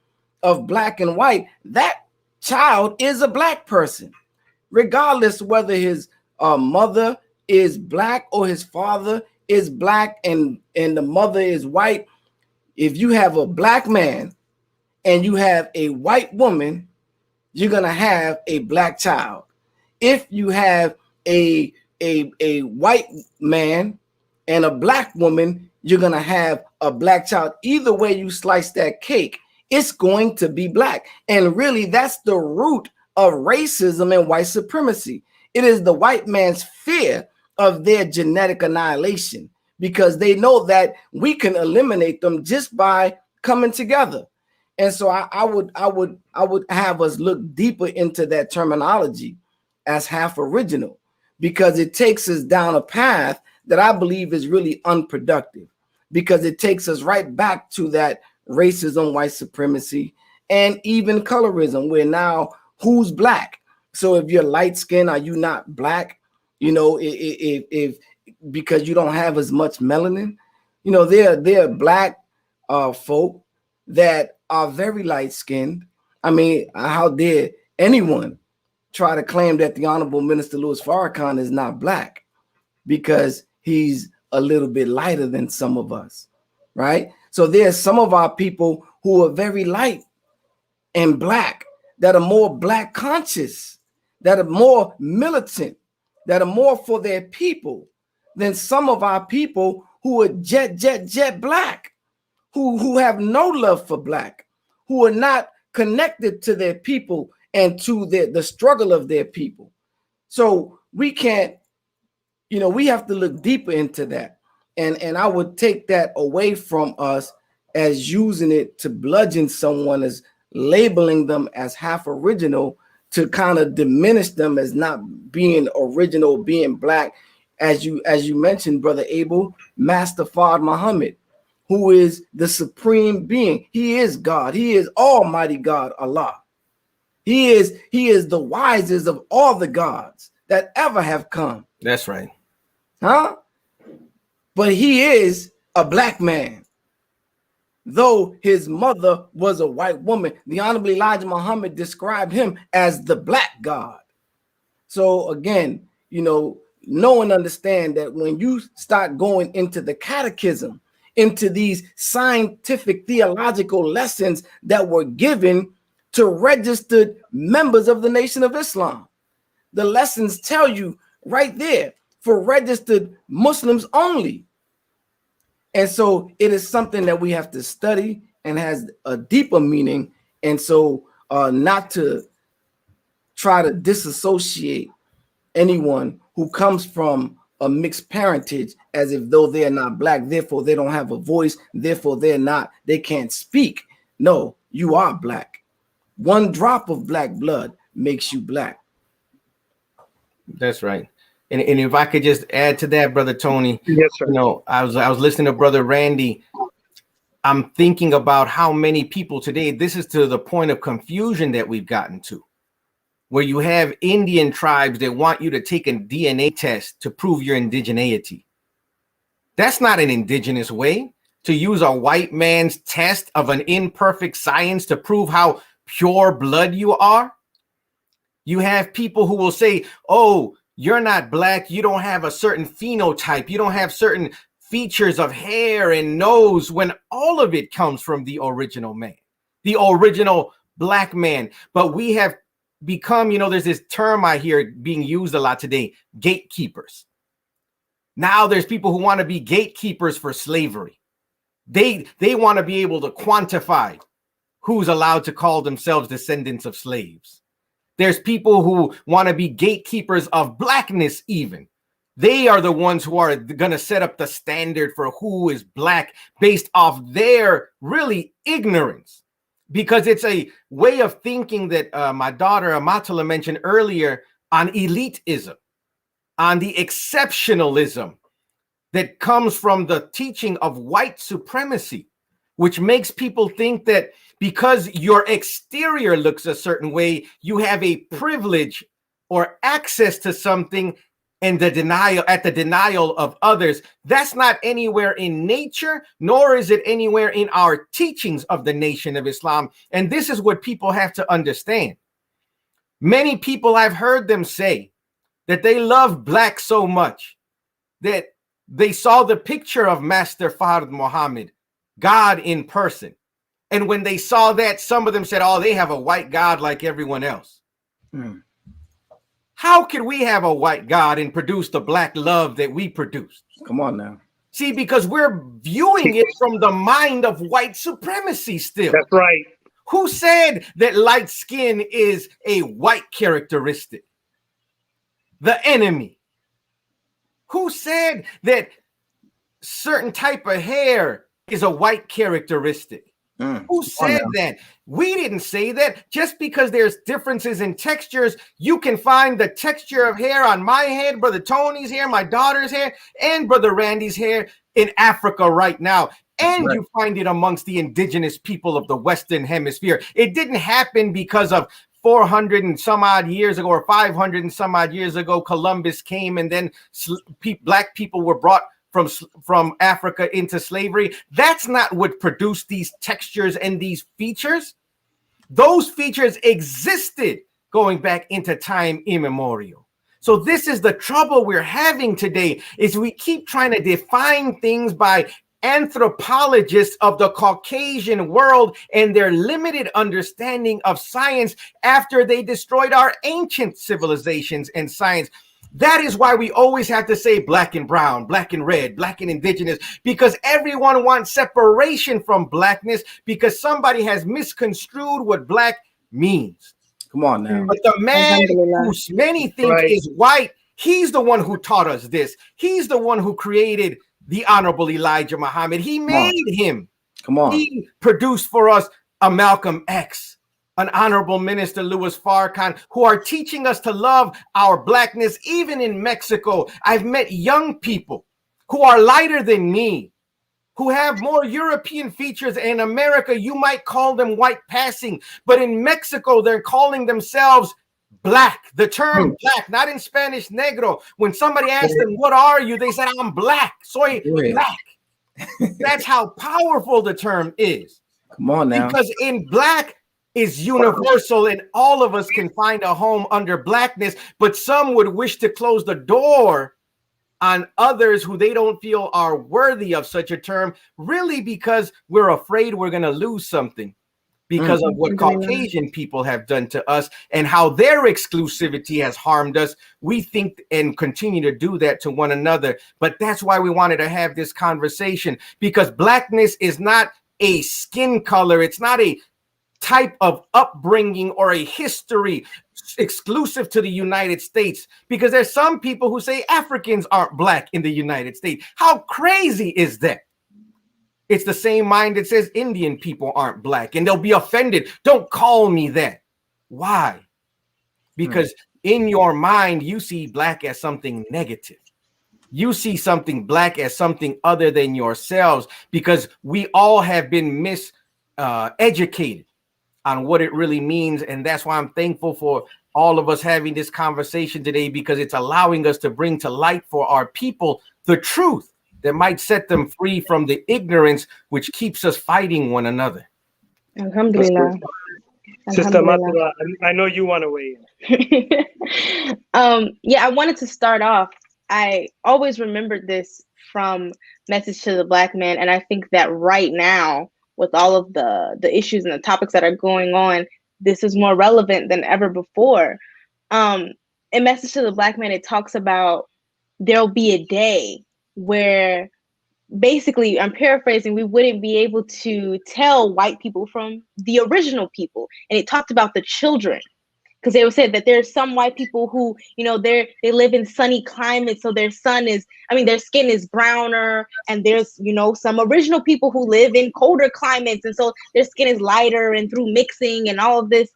of black and white, that child is a black person, regardless whether his mother is black or his father is black and the mother is white. If you have a black man and you have a white woman, you're gonna have a black child. If you have a white man and a black woman, you're gonna have a black child. Either way you slice that cake, it's going to be black. And really, that's the root of racism and white supremacy. It is the white man's fear of their genetic annihilation, because they know that we can eliminate them just by coming together. And so I would have us look deeper into that terminology as half original, because it takes us down a path that I believe is really unproductive, because it takes us right back to that racism, white supremacy, and even colorism, where now who's black? So if you're light skinned, are you not black? You know, if because you don't have as much melanin. You know, there are black folk that are very light skinned. I mean, how dare anyone try to claim that the Honorable Minister Louis Farrakhan is not black, because he's a little bit lighter than some of us, right? So there's some of our people who are very light and black, that are more black conscious, that are more militant, that are more for their people than some of our people who are jet black, who have no love for black, who are not connected to their people and to the struggle of their people. So we can't, you know, we have to look deeper into that. And I would take that away from us as using it to bludgeon someone, as labeling them as half original, to kind of diminish them as not being original, being black. As you mentioned, Brother Abel, Master Fard Muhammad, who is the supreme being. He is God. He is Almighty God, Allah. He is the wisest of all the gods that ever have come. That's right. Huh? But he is a black man, though his mother was a white woman. The Honorable Elijah Muhammad described him as the black God. So again, you know and understand that when you start going into the catechism, into these scientific theological lessons that were given to registered members of the Nation of Islam, the lessons tell you right there, for registered Muslims only. And so it is something that we have to study and has a deeper meaning. And so not to try to disassociate anyone who comes from a mixed parentage as if though they are not black, therefore they don't have a voice, therefore they can't speak. No, you are black. One drop of black blood makes you black. That's right. And if I could just add to that, Brother Tony, Yes, sir. you know, I was listening to Brother Randy. I'm thinking about how many people today, this is to the point of confusion that we've gotten to, where you have Indian tribes that want you to take a DNA test to prove your indigeneity. That's not an indigenous way to use a white man's test of an imperfect science to prove how pure blood you are. You have people who will say, oh, you're not black, you don't have a certain phenotype, you don't have certain features of hair and nose, when all of it comes from the original man, the original black man. But we have become, you know, there's this term I hear being used a lot today, gatekeepers. Now there's people who want to be gatekeepers for slavery. They want to be able to quantify who's allowed to call themselves descendants of slaves. There's people who want to be gatekeepers of blackness even. They are the ones who are going to set up the standard for who is black based off their really ignorance, because it's a way of thinking that my daughter Amatullah mentioned earlier on elitism, on the exceptionalism that comes from the teaching of white supremacy, which makes people think that because your exterior looks a certain way, you have a privilege or access to something, and the denial of others. That's not anywhere in nature, nor is it anywhere in our teachings of the Nation of Islam. And this is what people have to understand. Many people, I've heard them say that they love black so much that they saw the picture of Master Fard Muhammad, God in person. And when they saw that, some of them said, oh, they have a white God like everyone else. How could we have a white God and produce the black love that we produced? Come on now. See, because we're viewing it from the mind of white supremacy still. That's right. Who said that light skin is a white characteristic? The enemy. Who said that certain type of hair is a white characteristic? Who said that? We didn't say that. Just because there's differences in textures, you can find the texture of hair on my head, Brother Tony's hair, my daughter's hair, and Brother Randy's hair in Africa right now. And you find it amongst the indigenous people of the Western Hemisphere. It didn't happen because of 400 and some odd years ago, or 500 and some odd years ago, Columbus came and then black people were brought from Africa into slavery. That's not what produced these textures and these features. Those features existed going back into time immemorial. So this is the trouble we're having today, is we keep trying to define things by anthropologists of the Caucasian world and their limited understanding of science after they destroyed our ancient civilizations and science. That is why we always have to say black and brown, black and red, black and indigenous, because everyone wants separation from blackness because somebody has misconstrued what black means. Come on now. But the man who many think is white, he's the one who taught us this. He's the one who created the Honorable Elijah Muhammad. He made him. Come on. He produced for us a Malcolm X, an Honorable Minister Louis Farrakhan, who are teaching us to love our blackness. Even in Mexico, I've met young people who are lighter than me, who have more European features. In America, you might call them white passing, but in Mexico, they're calling themselves black. The term black, not in Spanish, negro. When somebody asks them, what are you? They said, I'm black. Soy black. That's how powerful the term is. Come on now. Because in black is universal, and all of us can find a home under blackness, but some would wish to close the door on others who they don't feel are worthy of such a term, really because we're afraid we're going to lose something because of what Caucasian people have done to us and how their exclusivity has harmed us. We think and continue to do that to one another. But that's why we wanted to have this conversation, because blackness is not a skin color. It's not a type of upbringing or a history exclusive to the United States, because there's some people who say Africans aren't black in the United States. How crazy is that? It's the same mind that says Indian people aren't black, and they'll be offended. Don't call me that. Why? Because in your mind, you see black as something negative. You see something black as something other than yourselves, because we all have been miseducated on what it really means. And that's why I'm thankful for all of us having this conversation today, because it's allowing us to bring to light for our people the truth that might set them free from the ignorance which keeps us fighting one another. Alhamdulillah. Sister Amatullah, I know you want to weigh in. Yeah, I wanted to start off. I always remembered this from Message to the Black Man, and I think that right now, with all of the issues and the topics that are going on, this is more relevant than ever before. In Message to the Black Man, it talks about there'll be a day where, basically, I'm paraphrasing, we wouldn't be able to tell white people from the original people. And it talked about the children, because they said that there's some white people who, you know, they live in sunny climates, so their skin is browner, and there's, you know, some original people who live in colder climates, and so their skin is lighter, and through mixing and all of this.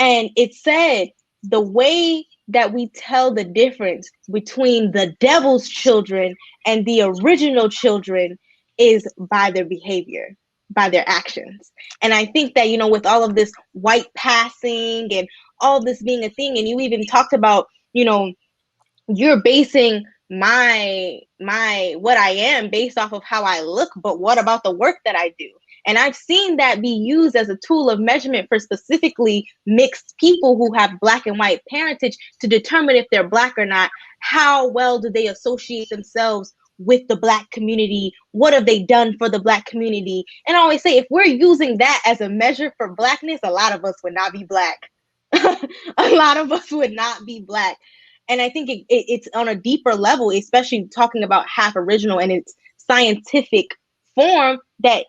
And it said the way that we tell the difference between the devil's children and the original children is by their behavior, by their actions. And I think that, you know, with all of this white passing and all this being a thing, and you even talked about, you know, you're basing my what I am based off of how I look, but what about the work that I do? And I've seen that be used as a tool of measurement for specifically mixed people who have Black and white parentage to determine if they're Black or not. How well do they associate themselves with the Black community? What have they done for the Black community? And I always say, if we're using that as a measure for Blackness, a lot of us would not be Black. A lot of us would not be Black. And I think it's on a deeper level, especially talking about half original and its scientific form, that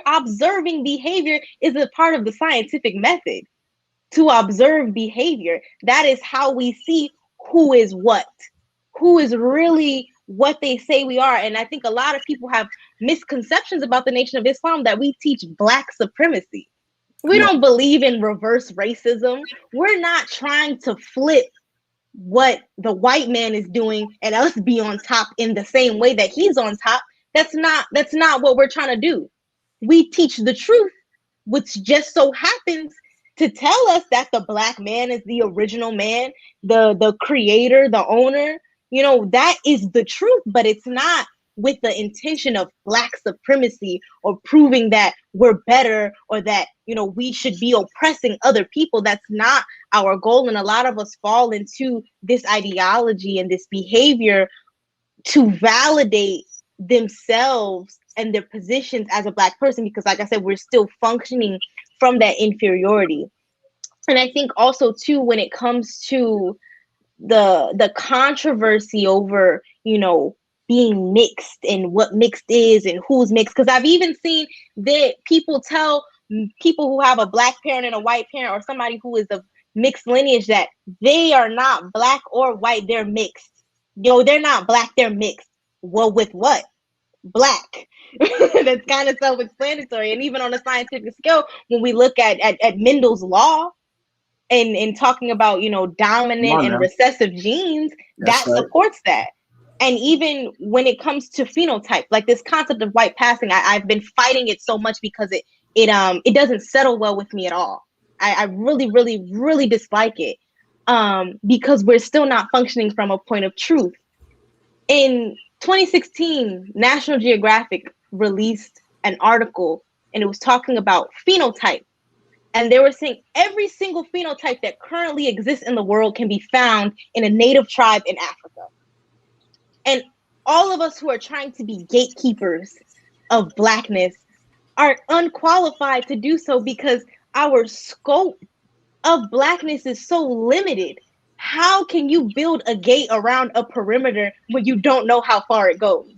observing behavior is a part of the scientific method. To observe behavior, that is how we see who is what, who is really what they say we are. And I think a lot of people have misconceptions about the Nation of Islam, that we teach Black supremacy. We don't believe in reverse racism. We're not trying to flip what the white man is doing and us be on top in the same way that he's on top. That's not what we're trying to do. We teach the truth, which just so happens to tell us that the Black man is the original man, the creator, the owner. You know, that is the truth, but it's not with the intention of Black supremacy or proving that we're better, or that, you know, we should be oppressing other people. That's not our goal. And a lot of us fall into this ideology and this behavior to validate themselves and their positions as a Black person, because like I said, we're still functioning from that inferiority. And I think also too, when it comes to the controversy over, you know, being mixed and what mixed is and who's mixed, because I've even seen that people tell people who have a Black parent and a white parent, or somebody who is of mixed lineage, that they are not Black or white, they're mixed. Yo, they're not Black, they're mixed. Well, with what? Black. That's kind of self-explanatory. And even on a scientific scale, when we look at Mendel's law and talking about, you know, dominant and recessive genes, that supports that. And even when it comes to phenotype, like this concept of white passing, I've been fighting it so much because it doesn't settle well with me at all. I really, really, really dislike it, because we're still not functioning from a point of truth. In 2016, National Geographic released an article, and it was talking about phenotype. And they were saying every single phenotype that currently exists in the world can be found in a native tribe in Africa. And all of us who are trying to be gatekeepers of Blackness are unqualified to do so, because our scope of Blackness is so limited. How can you build a gate around a perimeter when you don't know how far it goes?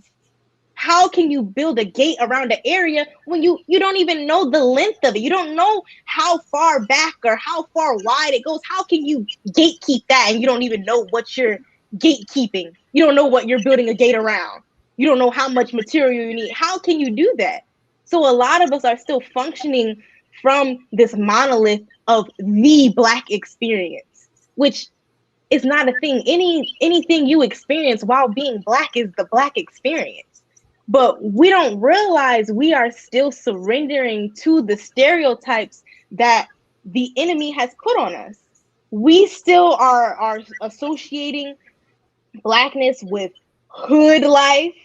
How can you build a gate around an area when you don't even know the length of it? You don't know how far back or how far wide it goes. How can you gatekeep that and you don't even know what you're gatekeeping? You don't know what you're building a gate around. You don't know how much material you need. How can you do that? So a lot of us are still functioning from this monolith of the Black experience, which is not a thing. Anything you experience while being Black is the Black experience. But we don't realize we are still surrendering to the stereotypes that the enemy has put on us. We still are associating Blackness with hood life,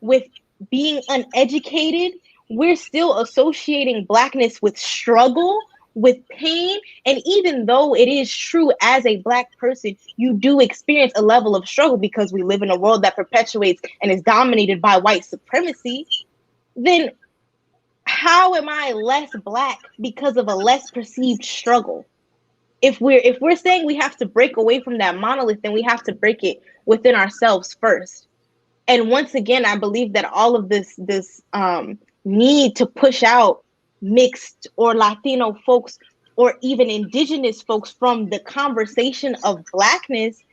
with being uneducated. We're still associating Blackness with struggle, with pain. And even though it is true, as a Black person, you do experience a level of struggle because we live in a world that perpetuates and is dominated by white supremacy, then how am I less Black because of a less perceived struggle? If we're saying we have to break away from that monolith, then we have to break it within ourselves first. And once again, I believe that all of this need to push out mixed or Latino folks or even indigenous folks from the conversation of Blackness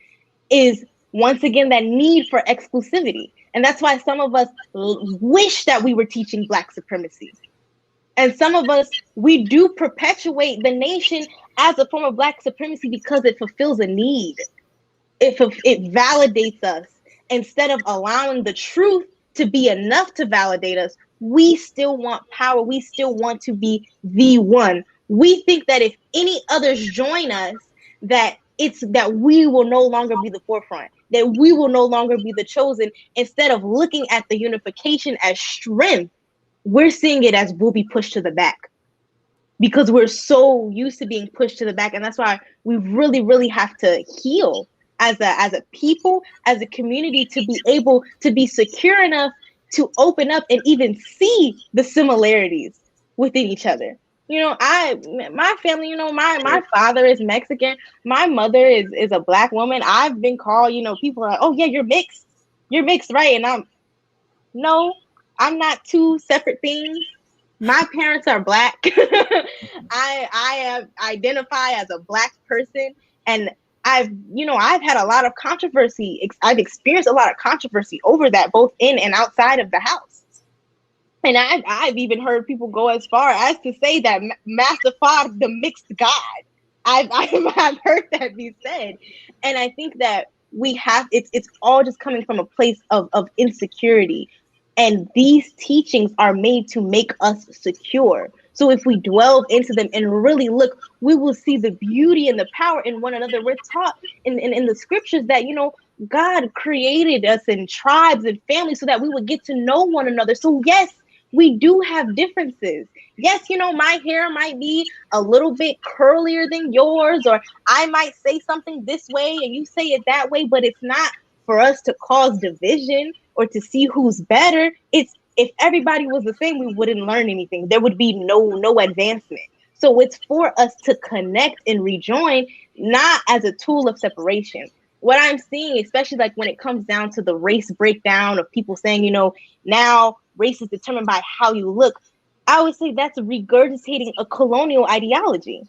is once again that need for exclusivity. And that's why some of us wish that we were teaching Black supremacy. And some of us, we do perpetuate the nation as a form of Black supremacy because it fulfills a need. It validates us. Instead of allowing the truth to be enough to validate us, we still want power. We still want to be the one. We think that if any others join us, that it's that we will no longer be the forefront, that we will no longer be the chosen. Instead of looking at the unification as strength, we're seeing it as we'll be pushed to the back, because we're so used to being pushed to the back. And that's why we really, really have to heal as a people, as a community, to be able to be secure enough to open up and even see the similarities within each other. My family, my father is Mexican. My mother is a Black woman. I've been called, people are like, oh yeah, you're mixed, right? And no, I'm not two separate things. My parents are Black. I identify as a Black person, and I've had a lot of controversy. I've experienced a lot of controversy over that, both in and outside of the house. And I've even heard people go as far as to say that Master Fard, the mixed God. I've heard that be said, and I think that we have it's all just coming from a place of insecurity. And these teachings are made to make us secure. So if we delve into them and really look, we will see the beauty and the power in one another. We're taught in the scriptures that, God created us in tribes and families so that we would get to know one another. So yes, we do have differences. Yes, my hair might be a little bit curlier than yours, or I might say something this way and you say it that way, but it's not for us to cause division or to see who's better. It's if everybody was the same, we wouldn't learn anything. There would be no advancement. So it's for us to connect and rejoin, not as a tool of separation. What I'm seeing, especially like when it comes down to the race breakdown of people saying, now race is determined by how you look, I would say that's regurgitating a colonial ideology.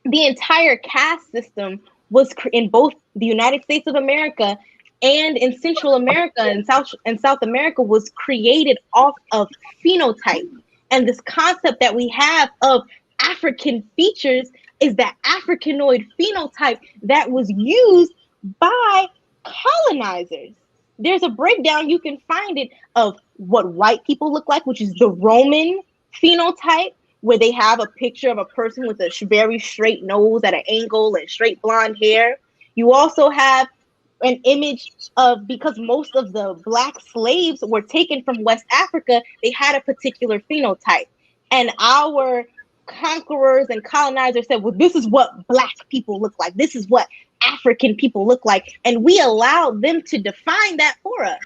The entire caste system was in both the United States of America and in Central America and South America was created off of phenotype. And this concept that we have of African features is that Africanoid phenotype that was used by colonizers. There's a breakdown, you can find it, of what white people look like, which is the Roman phenotype, where they have a picture of a person with a very straight nose at an angle and straight blonde hair. You also have an image of, because most of the Black slaves were taken from West Africa, they had a particular phenotype. And our conquerors and colonizers said, well, this is what Black people look like. This is what African people look like. And we allowed them to define that for us.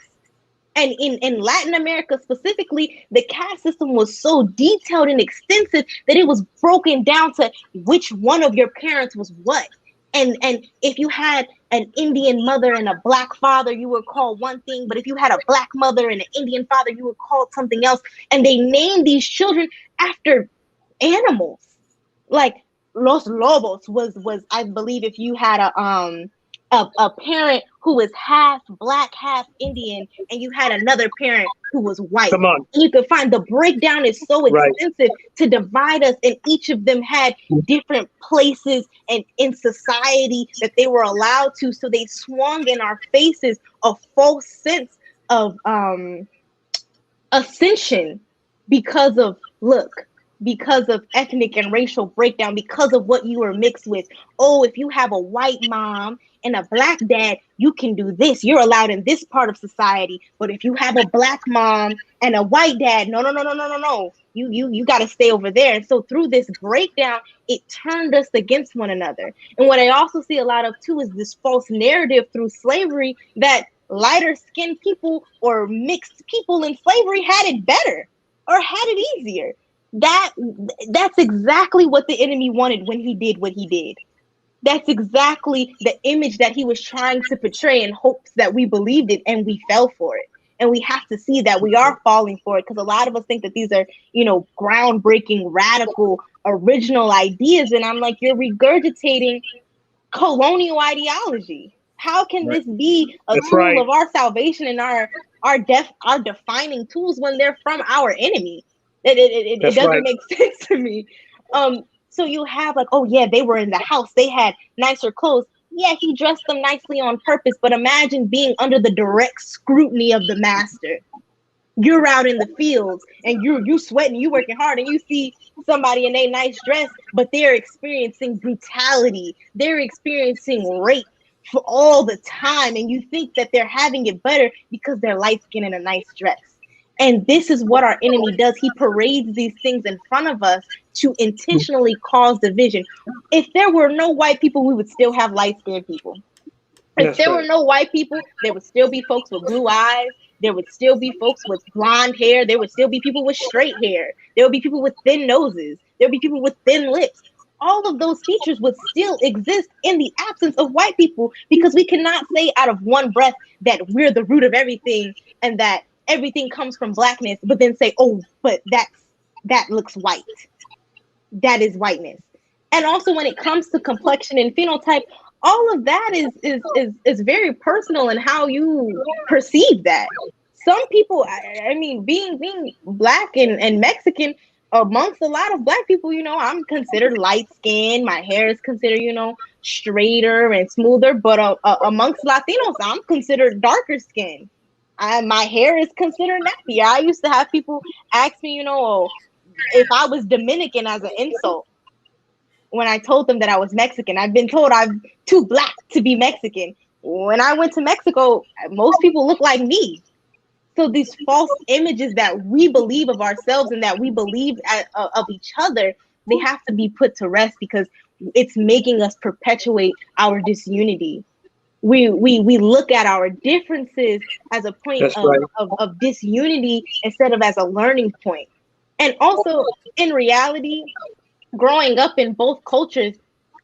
And in Latin America specifically, the caste system was so detailed and extensive that it was broken down to which one of your parents was what. And if you had an Indian mother and a Black father, you were called one thing. But if you had a Black mother and an Indian father, you were called something else. And they named these children after animals. Like Los Lobos was I believe, if you had a parent who was half Black, half Indian, and you had another parent who was white. Come on. And you could find the breakdown is so extensive to divide us, and each of them had different places and in society that they were allowed to. So they swung in our faces a false sense of ascension because of look, because of ethnic and racial breakdown, because of what you were mixed with. Oh, if you have a white mom and a Black dad, you can do this. You're allowed in this part of society. But if you have a Black mom and a white dad, no. You got to stay over there. And so through this breakdown, it turned us against one another. And what I also see a lot of too is this false narrative through slavery that lighter skinned people or mixed people in slavery had it better or had it easier. That's exactly what the enemy wanted when he did what he did. That's exactly the image that he was trying to portray in hopes that we believed it, and we fell for it. And we have to see that we are falling for it, because a lot of us think that these are, groundbreaking, radical original ideas. And I'm like, you're regurgitating colonial ideology. How can this be a That's tool right. of our salvation and our defining tools when they're from our enemy? It That's doesn't right. make sense to me. So you have like, oh yeah, they were in the house, they had nicer clothes. Yeah, he dressed them nicely on purpose, but imagine being under the direct scrutiny of the master. You're out in the fields and you sweating, you working hard, and you see somebody in a nice dress, but they're experiencing brutality, they're experiencing rape for all the time, and you think that they're having it better because they're light skinned in a nice dress. And this is what our enemy does. He parades these things in front of us to intentionally cause division. If there were no white people, we would still have light skinned people. If That's there were right. no white people, there would still be folks with blue eyes. There would still be folks with blonde hair. There would still be people with straight hair. There would be people with thin noses. There would be people with thin lips. All of those features would still exist in the absence of white people, because we cannot say out of one breath that we're the root of everything and that everything comes from blackness, but then say, oh, but that looks white. That is whiteness. And also when it comes to complexion and phenotype, all of that is very personal in how you perceive that. Some people, I mean, being black and Mexican, amongst a lot of black people, I'm considered light skinned. My hair is considered, straighter and smoother. But amongst Latinos, I'm considered darker skinned. My hair is considered nappy. I used to have people ask me, if I was Dominican as an insult when I told them that I was Mexican. I've been told I'm too black to be Mexican. When I went to Mexico, most people look like me. So these false images that we believe of ourselves and that we believe of each other, they have to be put to rest, because it's making us perpetuate our disunity. We look at our differences as a point That's right. of disunity instead of as a learning point. And also, in reality, growing up in both cultures,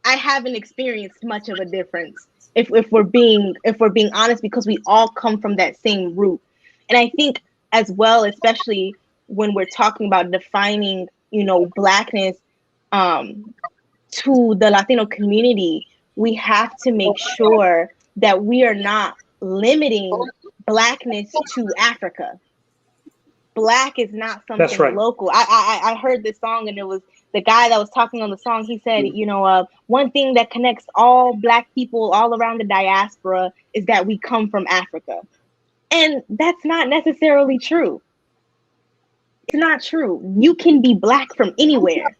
I haven't experienced much of a difference. If we're being honest, because we all come from that same root. And I think as well, especially when we're talking about defining, blackness, um, to the Latino community, we have to make sure that we are not limiting blackness to Africa. Black is not That's something right. local. I heard this song, and it was the guy that was talking on the song. He said, one thing that connects all black people all around the diaspora is that we come from Africa. And that's not necessarily true. It's not true. You can be black from anywhere.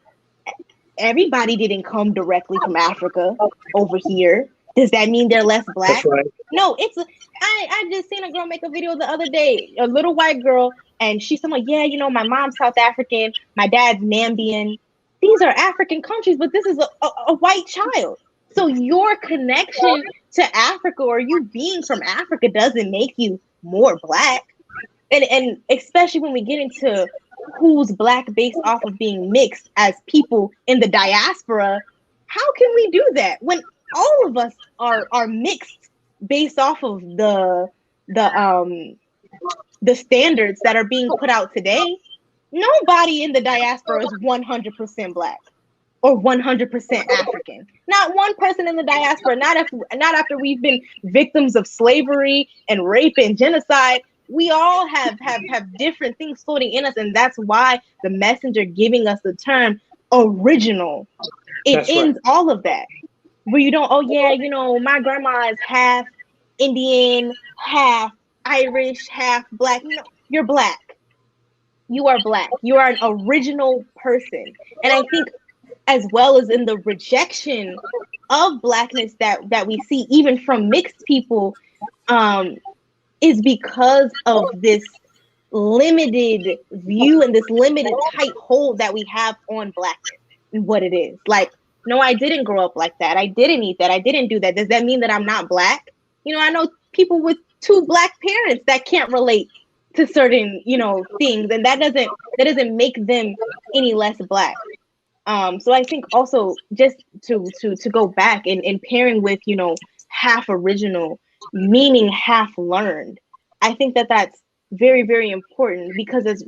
Everybody didn't come directly from Africa over here. Does that mean they're less That's black? right. No, I just seen a girl make a video the other day, a little white girl, and she's like, yeah, my mom's South African, my dad's Nambian. These are African countries, but this is a white child. So your connection to Africa, or you being from Africa, doesn't make you more black. And especially when we get into who's black based off of being mixed as people in the diaspora, how can we do that when all of us are mixed based off of the standards that are being put out today? Nobody in the diaspora is 100% black or 100% African. Not one person in the diaspora, not after we've been victims of slavery and rape and genocide. We all have different things floating in us, and that's why the messenger giving us the term original, it That's right. ends all of that. Where you don't, oh yeah, my grandma is half Indian, half Irish, half black. No, you're black. You are black. You are an original person. And I think as well as in the rejection of blackness that we see even from mixed people, is because of this limited view and this limited tight hold that we have on blackness and what it is. Like, no, I didn't grow up like that. I didn't eat that. I didn't do that. Does that mean that I'm not black? I know people with two black parents that can't relate to certain, things, and that doesn't make them any less black. So I think also just to go back and pairing with, half original, meaning half learned. I think that's very, very important, because as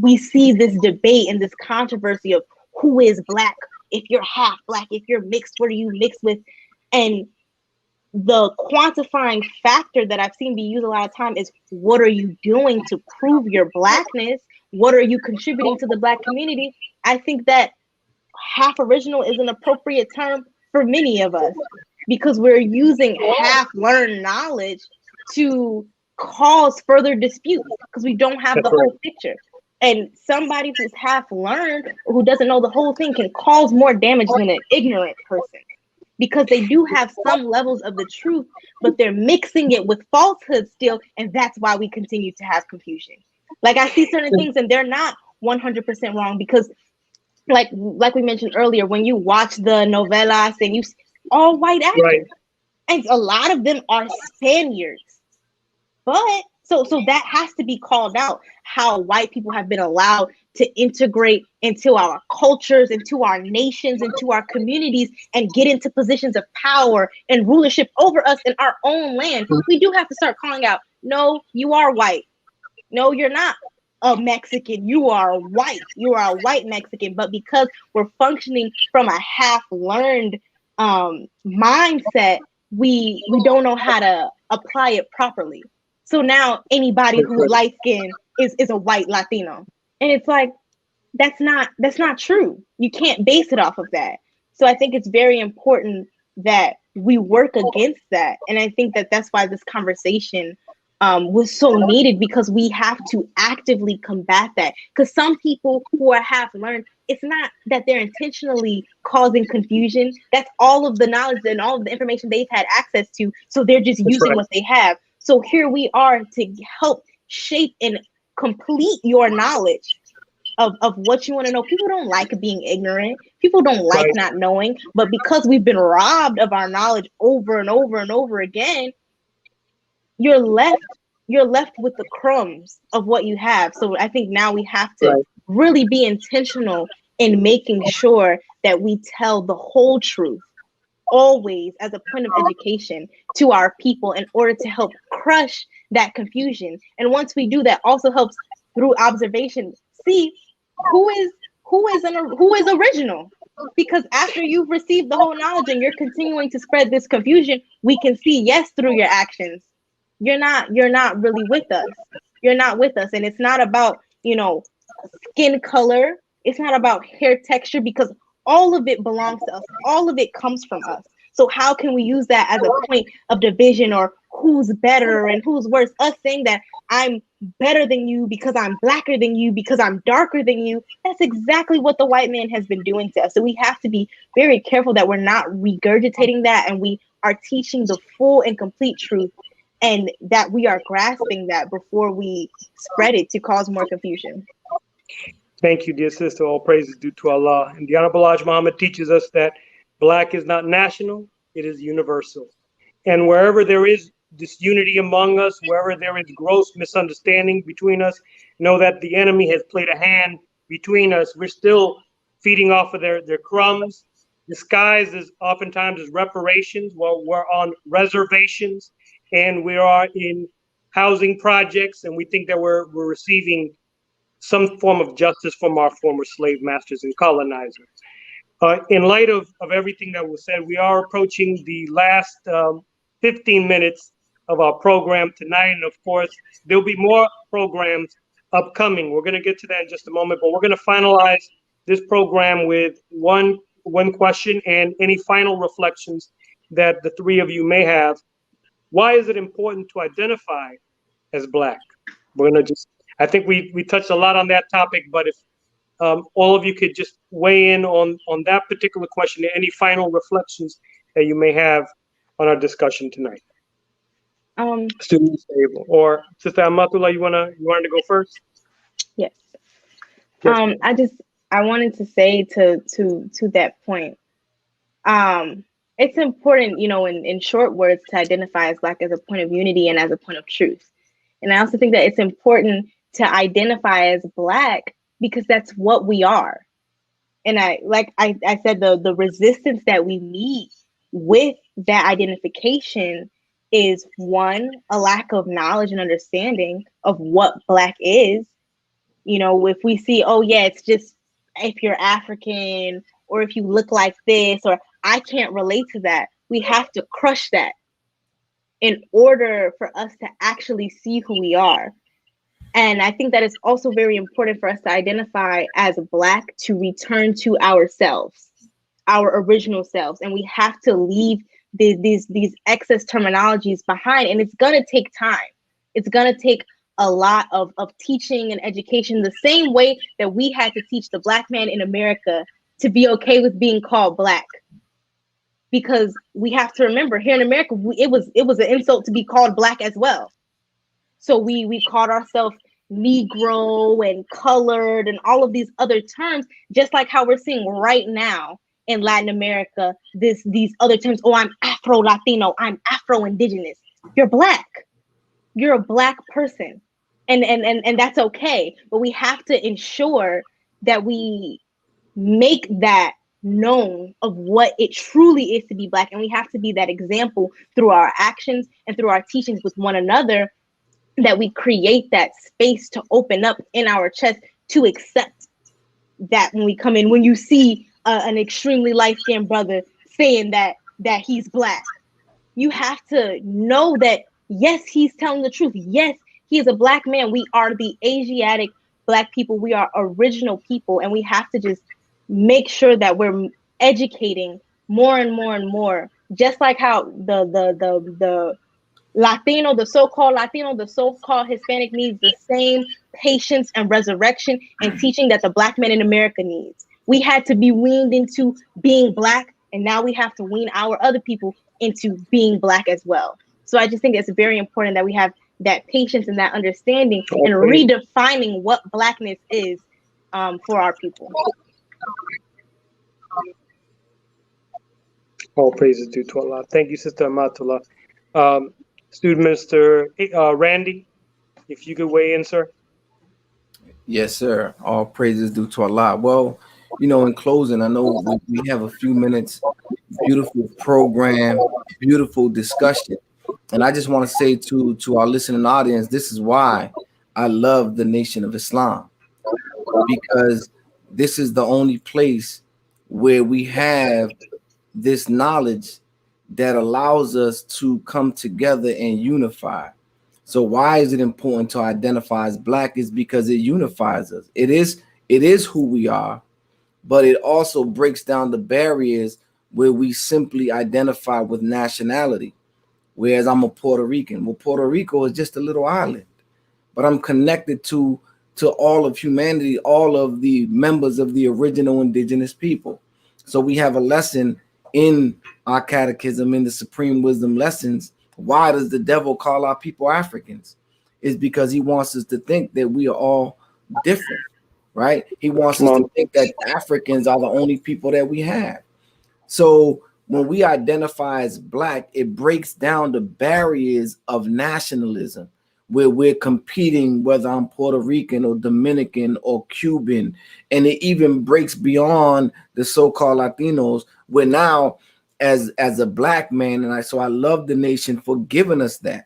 we see this debate and this controversy of who is Black, if you're half Black, if you're mixed, what are you mixed with? And the quantifying factor that I've seen be used a lot of time is, what are you doing to prove your Blackness? What are you contributing to the Black community? I think that half original is an appropriate term for many of us, because we're using half learned knowledge to cause further disputes because we don't have the whole picture. And somebody who's half learned or who doesn't know the whole thing can cause more damage than an ignorant person, because they do have some levels of the truth, but they're mixing it with falsehood still, and that's why we continue to have confusion. Like, I see certain things and they're not 100% wrong, because like we mentioned earlier, when you watch the novelas and you all white actors, right, and a lot of them are Spaniards, but so that has to be called out, how white people have been allowed to integrate into our cultures, into our nations, into our communities, and get into positions of power and rulership over us in our own land. We do have to start calling out, no, you are white. No, you're not a Mexican. You are white. You are a white Mexican. But because we're functioning from a half-learned mindset, we don't know how to apply it properly. So now anybody who's light-skinned is a white Latino. And it's like, that's not true. You can't base it off of that. So I think it's very important that we work against that. And I think that that's why this conversation was so needed, because we have to actively combat that. Because some people who are half learned, it's not that they're intentionally causing confusion. That's all of the knowledge and all of the information they've had access to. So they're just using what they have. So here we are to help shape and complete your knowledge of what you want to know. People don't like being ignorant. People don't like not knowing. But because we've been robbed of our knowledge over and over and over again, you're left with the crumbs of what you have. So I think now we have to really be intentional in making sure that we tell the whole truth, always as a point of education to our people, in order to help crush that confusion. And once we do that, also helps through observation see who is original. Because after you've received the whole knowledge and you're continuing to spread this confusion, we can see, yes, through your actions, you're not really with us. You're not with us. And it's not about, skin color. It's not about hair texture, because all of it belongs to us. All of it comes from us. So how can we use that as a point of division, or who's better and who's worse? Us saying that I'm better than you because I'm blacker than you, because I'm darker than you. That's exactly what the white man has been doing to us. So we have to be very careful that we're not regurgitating that, and we are teaching the full and complete truth, and that we are grasping that before we spread it to cause more confusion. Thank you, dear sister. All praise is due to Allah. And the Honorable Elijah Muhammad teaches us that Black is not national, it is universal. And wherever there is disunity among us, wherever there is gross misunderstanding between us, know that the enemy has played a hand between us. We're still feeding off of their crumbs, disguised as oftentimes as reparations while we're on reservations, and we are in housing projects, and we think that we're receiving some form of justice from our former slave masters and colonizers. In light of everything that was said, we are approaching the last 15 minutes of our program tonight. And of course, there'll be more programs upcoming. We're going to get to that in just a moment, but we're going to finalize this program with one question and any final reflections that the three of you may have. Why is it important to identify as Black? We're going to I think we touched a lot on that topic, but if all of you could just weigh in on that particular question, any final reflections that you may have on our discussion tonight. Students able, or Sister Amatullah, you wanted to go first? Yes. I wanted to say to that point, it's important, in short words, to identify as Black as a point of unity and as a point of truth. And I also think that it's important to identify as Black because that's what we are. And I said, the resistance that we meet with that identification is, one, a lack of knowledge and understanding of what Black is. If we see, oh yeah, it's just if you're African or if you look like this or I can't relate to that. We have to crush that in order for us to actually see who we are. And I think that it's also very important for us to identify as Black, to return to ourselves, our original selves. And we have to leave these excess terminologies behind. And it's going to take time. It's going to take a lot of teaching and education, the same way that we had to teach the Black man in America to be okay with being called Black. Because we have to remember, here in America, it was an insult to be called Black as well. So we called ourselves Negro and colored and all of these other terms, just like how we're seeing right now in Latin America, these other terms. Oh, I'm Afro-Latino, I'm Afro-Indigenous. You're Black. You're a Black person. And that's okay. But we have to ensure that we make that known of what it truly is to be Black. And we have to be that example through our actions and through our teachings with one another, that we create that space to open up in our chest to accept that when we come in. When you see an extremely light-skinned brother saying that he's Black, you have to know that, yes, he's telling the truth. Yes, he is a Black man. We are the Asiatic Black people. We are original people, and we have to just make sure that we're educating more and more and more, just like how the Latino, the so-called Latino, the so-called Hispanic needs the same patience and resurrection and teaching that the Black man in America needs. We had to be weaned into being Black, and now we have to wean our other people into being Black as well. So I just think it's very important that we have that patience and that understanding and redefining what Blackness is for our people. All praises due to Allah. Thank you, Sister Amatullah. Student Minister Randy, if you could weigh in, sir. Yes, sir. All praises due to Allah. Well, in closing, I know we have a few minutes. Beautiful program, beautiful discussion. And I just want to say to our listening audience, this is why I love the Nation of Islam, because this is the only place where we have this knowledge that allows us to come together and unify. So why is it important to identify as Black? Is because it unifies us. It is who we are, but it also breaks down the barriers where we simply identify with nationality. Whereas I'm a Puerto Rican. Well, Puerto Rico is just a little island, but I'm connected to all of humanity, all of the members of the original indigenous people. So we have a lesson in our catechism, in the Supreme Wisdom lessons. Why does the devil call our people Africans? It's because he wants us to think that we are all different, right? He wants us to think that Africans are the only people that we have. So when we identify as Black, it breaks down the barriers of nationalism, where we're competing, whether I'm Puerto Rican or Dominican or Cuban, and it even breaks beyond the so-called Latinos, where now as a Black man, and I love the nation for giving us that,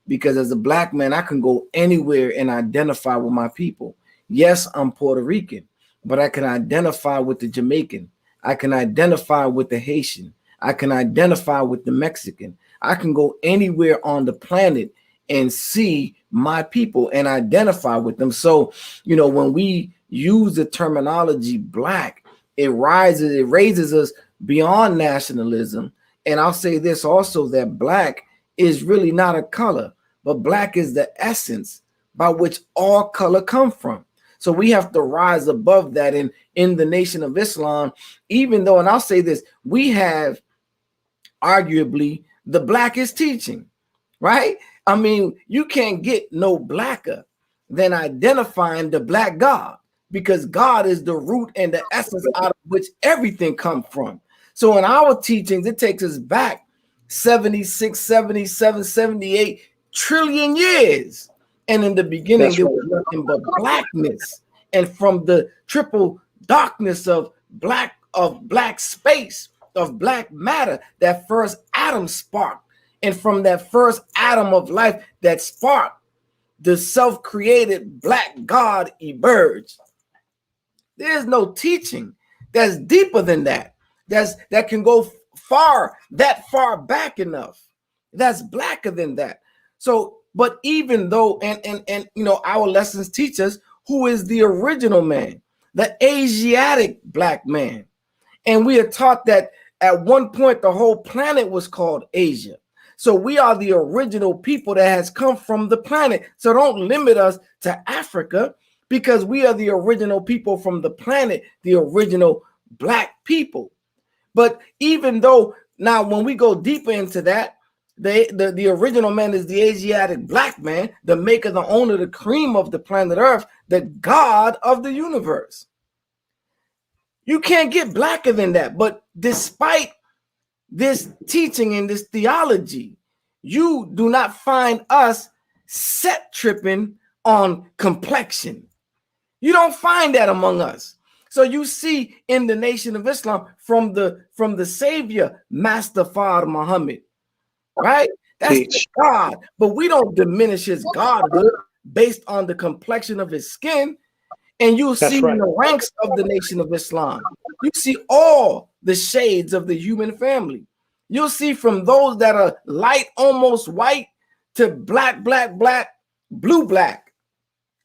because as a Black man, I can go anywhere and identify with my people. Yes, I'm Puerto Rican, but I can identify with the Jamaican. I can identify with the Haitian. I can identify with the Mexican. I can go anywhere on the planet and see my people and identify with them. So, when we use the terminology Black, it raises us beyond nationalism. And I'll say this also, that Black is really not a color, but Black is the essence by which all color come from. So we have to rise above that. And in the Nation of Islam, even though, and I'll say this, we have arguably the blackest teaching, right? I mean, you can't get no blacker than identifying the Black God, because God is the root and the essence out of which everything comes from. So in our teachings, it takes us back 76, 77, 78 trillion years. And in the beginning, there was nothing but blackness. And from the triple darkness of black space, of black matter, that first atom sparked. And from that first atom of life that sparked, the self-created Black God emerged. There's no teaching that's deeper than that. That can go that far back enough. That's blacker than that. So, but even though, and our lessons teach us who is the original man, the Asiatic black man. And we are taught that at one point the whole planet was called Asia. So we are the original people that has come from the planet. So don't limit us to Africa, because we are the original people from the planet, the original black people. But even though now when we go deeper into that, the original man is the Asiatic black man, the maker, the owner, the cream of the planet Earth, the God of the universe. You can't get blacker than that. But despite this teaching and this theology, you do not find us set tripping on complexion. You don't find that among us. So you see in the Nation of Islam from the Savior, Master Fard Muhammad, right? That's the God, but we don't diminish his godhood based on the complexion of his skin. And you'll see in the ranks of the Nation of Islam, you see all the shades of the human family. You'll see from those that are light, almost white, to black, black, black, blue, black.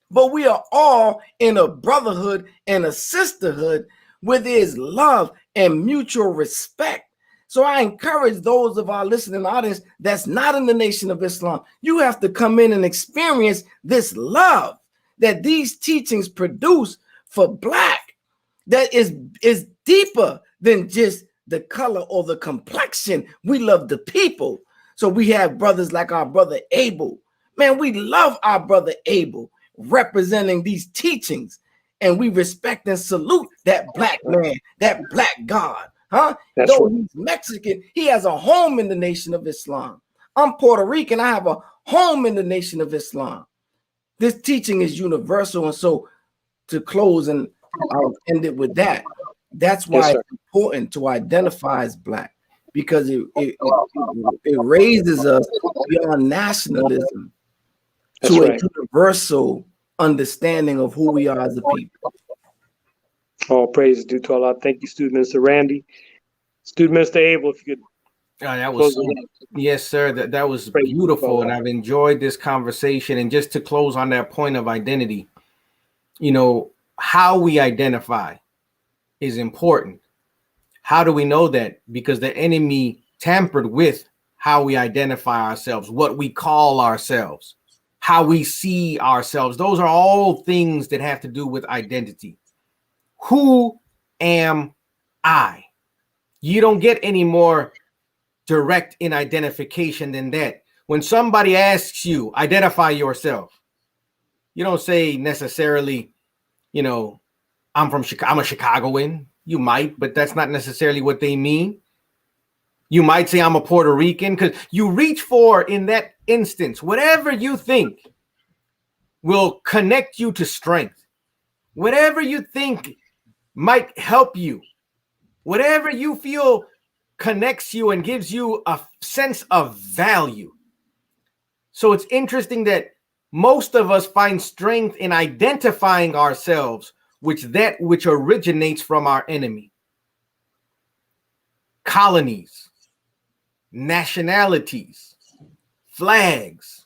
But we are all in a brotherhood and a sisterhood where there's love and mutual respect. So I encourage those of our listening audience that's not in the Nation of Islam, you have to come in and experience this love that these teachings produce for black, that is deeper than just the color or the complexion. We love the people. So we have brothers like our brother Abel. Man, we love our brother Abel representing these teachings, and we respect and salute that black man, that black God. Though he's Mexican, he has a home in the Nation of Islam. I'm Puerto Rican, I have a home in the Nation of Islam. This teaching is universal. And so to close, and I'll end it with that, that's why it's important to identify as black, because it raises us beyond nationalism to a universal understanding of who we are as a people. All praise is due to Allah. Thank you, Student Minister Randy. Student Minister Abel, if you could. That was yes, sir. That was beautiful, and I've enjoyed this conversation. And just to close on that point of identity, how we identify is important. How do we know that? Because the enemy tampered with how we identify ourselves, what we call ourselves, how we see ourselves. Those are all things that have to do with identity. Who am I? You don't get any more direct in identification than that. When somebody asks you, identify yourself, you don't say necessarily, I'm from Chicago, I'm a Chicagoan. You might, but that's not necessarily what they mean. You might say I'm a Puerto Rican, because you reach for, in that instance, whatever you think will connect you to strength, whatever you think might help you, whatever you feel connects you and gives you a sense of value. So it's interesting that most of us find strength in identifying ourselves with that which originates from our enemy. Colonies, nationalities, flags,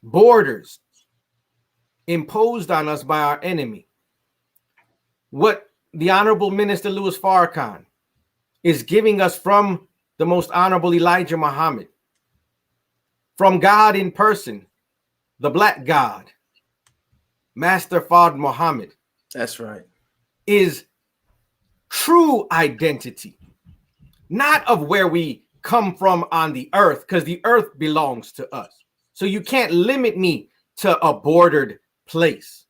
borders imposed on us by our enemy. What the Honorable Minister Louis Farrakhan is giving us from the Most Honorable Elijah Muhammad, from God in person, the Black God, Master Fard Muhammad. That's right. Is true identity, not of where we come from on the earth, because the earth belongs to us. So you can't limit me to a bordered place.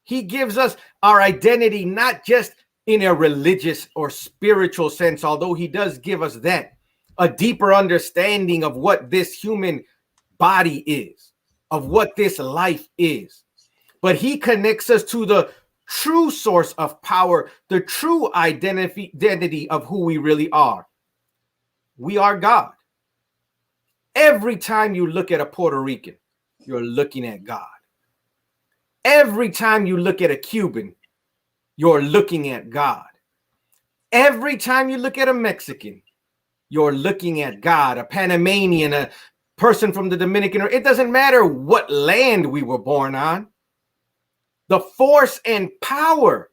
He gives us our identity not just in a religious or spiritual sense, although he does give us that, a deeper understanding of what this human body is, of what this life is. But he connects us to the true source of power, the true identity of who we really are. We are God. Every time you look at a Puerto Rican, you're looking at God. Every time you look at a Cuban, you're looking at God. Every time you look at a Mexican, you're looking at God. A Panamanian, a person from the Dominican, it doesn't matter what land we were born on. The force and power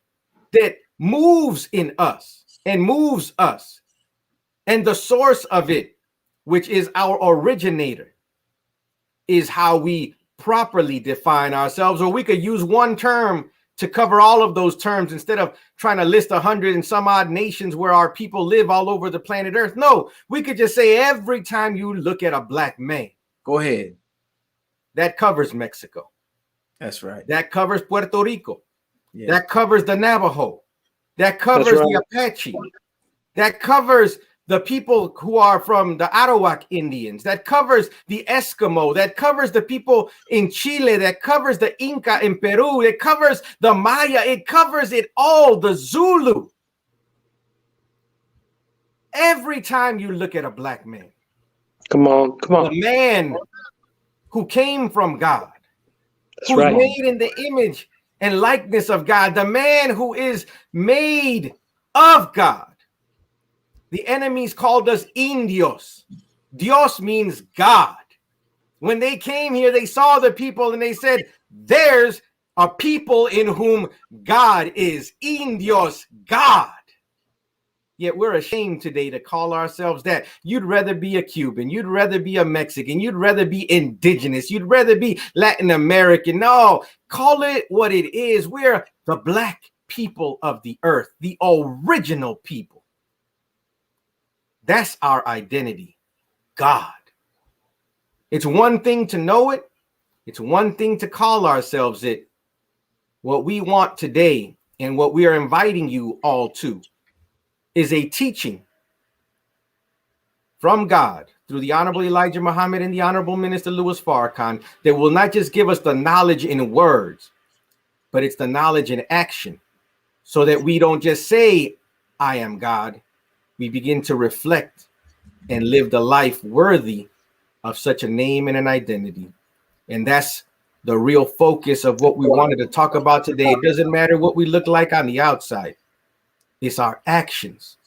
that moves in us and moves us, and the source of it, which is our originator, is how we properly define ourselves. Or we could use one term to cover all of those terms instead of trying to list 100 and some odd nations where our people live all over the planet Earth. No, we could just say every time you look at a black man. Go ahead. That covers Mexico. That's right. That covers Puerto Rico. Yeah. That covers the Navajo. That covers the Apache. That covers the people who are from the Arawak Indians. That covers the Eskimo. That covers the people in Chile. That covers the Inca in Peru. It covers the Maya. It covers it all, the Zulu. Every time you look at a black man, come on. the man who came from God, who's made in the image and likeness of God, the man who is made of God. The enemies called us indios. Dios means God. When they came here, they saw the people and they said, there's a people in whom God is. Indios, God. Yet we're ashamed today to call ourselves that. You'd rather be a Cuban. You'd rather be a Mexican. You'd rather be indigenous. You'd rather be Latin American. No, call it what it is. We're the black people of the earth, the original people. That's our identity, God. It's one thing to know it. It's one thing to call ourselves it. What we want today and what we are inviting you all to is a teaching from God through the Honorable Elijah Muhammad and the Honorable Minister Louis Farrakhan that will not just give us the knowledge in words, but it's the knowledge in action, so that we don't just say, I am God. We begin to reflect and live the life worthy of such a name and an identity. And that's the real focus of what we wanted to talk about today. It doesn't matter what we look like on the outside. It's our actions.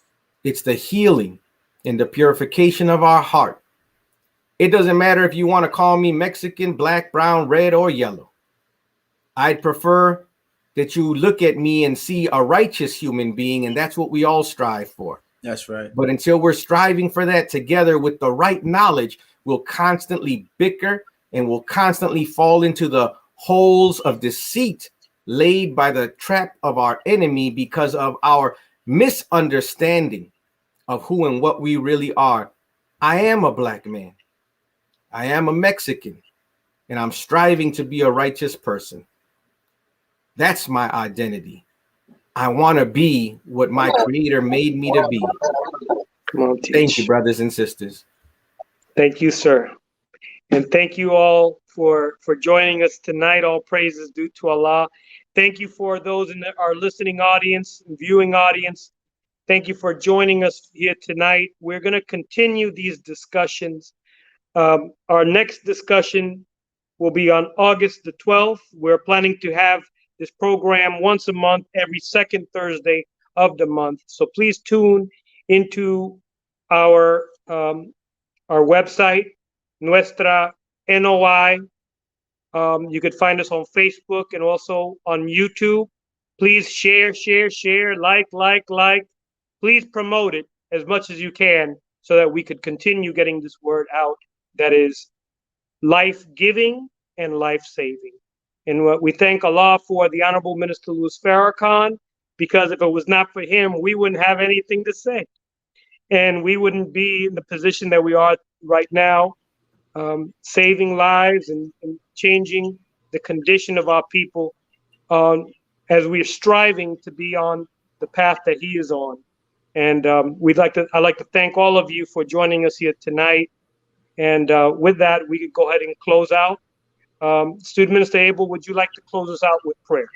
It's the healing and the purification of our heart. It doesn't matter if you want to call me Mexican, black, brown, red, or yellow. I'd prefer that you look at me and see a righteous human being, and that's what we all strive for. That's right. But until we're striving for that together with the right knowledge, we'll constantly bicker and we'll constantly fall into the holes of deceit laid by the trap of our enemy because of our misunderstanding of who and what we really are. I am a black man. I am a Mexican, and I'm striving to be a righteous person. That's my identity. I want to be what my creator made me to be. Come on, Thank you, brothers and sisters. Thank you, sir. And thank you all for joining us tonight. All praises due to Allah. Thank you for those in our listening audience, viewing audience. Thank you for joining us here tonight. We're going to continue these discussions. Our next discussion will be on August the 12th. We're planning to have this program once a month, every second Thursday of the month. So please tune into our website, Nuestra NOI. You could find us on Facebook and also on YouTube. Please share, like. Please promote it as much as you can so that we could continue getting this word out that is life-giving and life-saving. And we thank Allah for the Honorable Minister Louis Farrakhan, because if it was not for him, we wouldn't have anything to say. And we wouldn't be in the position that we are right now, saving lives and changing the condition of our people as we're striving to be on the path that he is on. And I'd like to thank all of you for joining us here tonight. And with that, we could go ahead and close out. Student Minister Abel, would you like to close us out with prayer?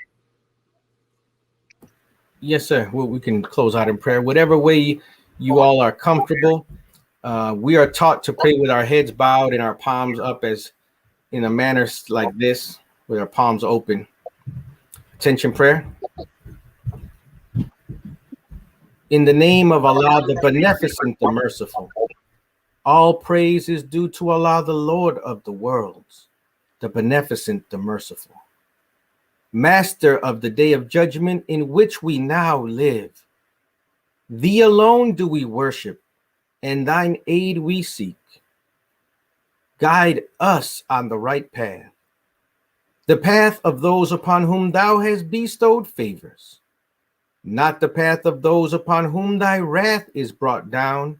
Yes, sir. Well, we can close out in prayer. Whatever way you all are comfortable. We are taught to pray with our heads bowed and our palms up, as in a manner like this, with our palms open. Attention prayer. In the name of Allah, the Beneficent, the Merciful. All praise is due to Allah, the Lord of the worlds, the Beneficent, the Merciful. Master of the day of judgment in which we now live. Thee alone do we worship, and thine aid we seek. Guide us on the right path, the path of those upon whom thou hast bestowed favors, not the path of those upon whom thy wrath is brought down,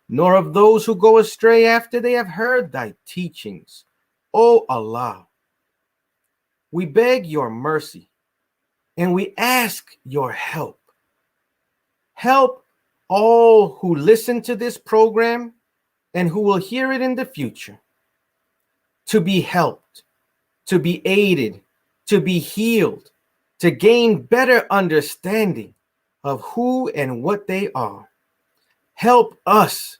nor of those who go astray after they have heard thy teachings. O Allah, we beg your mercy and we ask your help. Help all who listen to this program and who will hear it in the future to be helped, to be aided, to be healed, to gain better understanding of who and what they are. Help us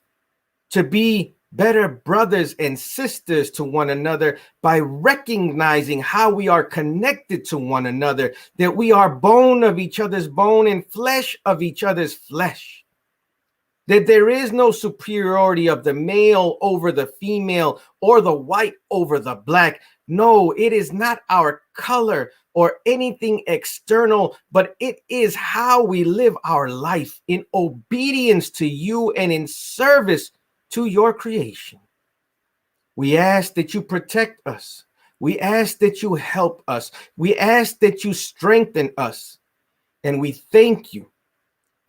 to be better brothers and sisters to one another by recognizing how we are connected to one another, that we are bone of each other's bone and flesh of each other's flesh, that there is no superiority of the male over the female or the white over the black. No, it is not our color or anything external, but it is how we live our life in obedience to you and in service to your creation. We ask that you protect us. We ask that you help us. We ask that you strengthen us. And we thank you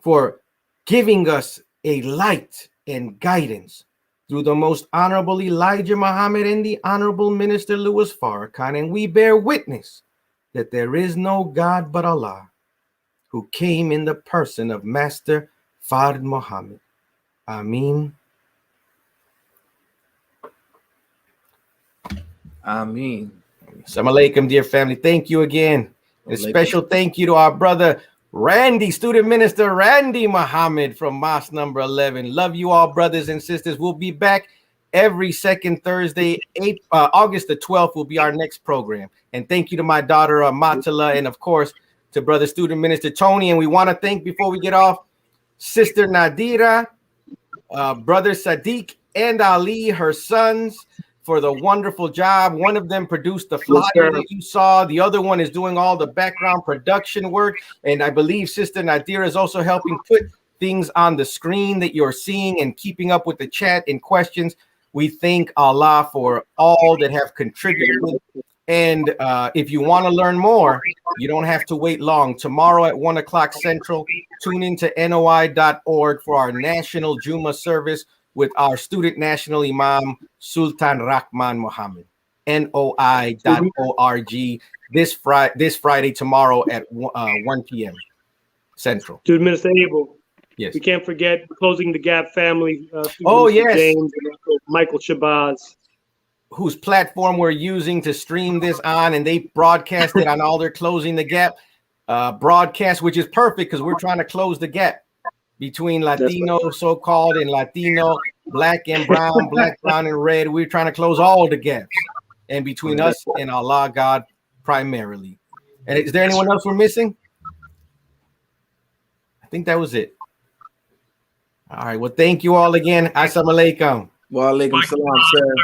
for giving us a light and guidance through the most honorable Elijah Muhammad and the honorable minister Louis Farrakhan. And we bear witness that there is no God but Allah, who came in the person of Master Fard Muhammad. Ameen. Ameen. Assalamu alaikum, dear family. Thank you again. A special thank you to our brother Randy, student minister Randy Muhammad from Mosque number 11. Love you all, brothers and sisters. We'll be back every second Thursday. August the 12th will be our next program. And thank you to my daughter Amatullah, and of course to brother student minister Tony. And we want to thank, before we get off, sister Nadira, brother Sadiq, and Ali, her sons, for the wonderful job. One of them produced the flyer that you saw. The other one is doing all the background production work. And I believe Sister Nadira is also helping put things on the screen that you're seeing and keeping up with the chat and questions. We thank Allah for all that have contributed. And if you want to learn more, you don't have to wait long. Tomorrow at 1 o'clock Central, tune into NOI.org for our National Juma service with our student national Imam, Sultan Rahman Muhammad. NOI.org this Friday, tomorrow at 1 p.m. Central. Student Minister Abel. Yes. We can't forget Closing the Gap family. Yes. James and Michael Shabazz, whose platform we're using to stream this on, and they broadcast it on all their Closing the Gap broadcasts, which is perfect because we're trying to close the gap between Latino, so-called, and Latino, black and brown, black, brown, and red. We're trying to close all the gaps, and between us and Allah, God, primarily. And is there anyone else we're missing? I think that was it. All right. Well, thank you all again. Assalamu alaikum. Wa alaikum salam, sir.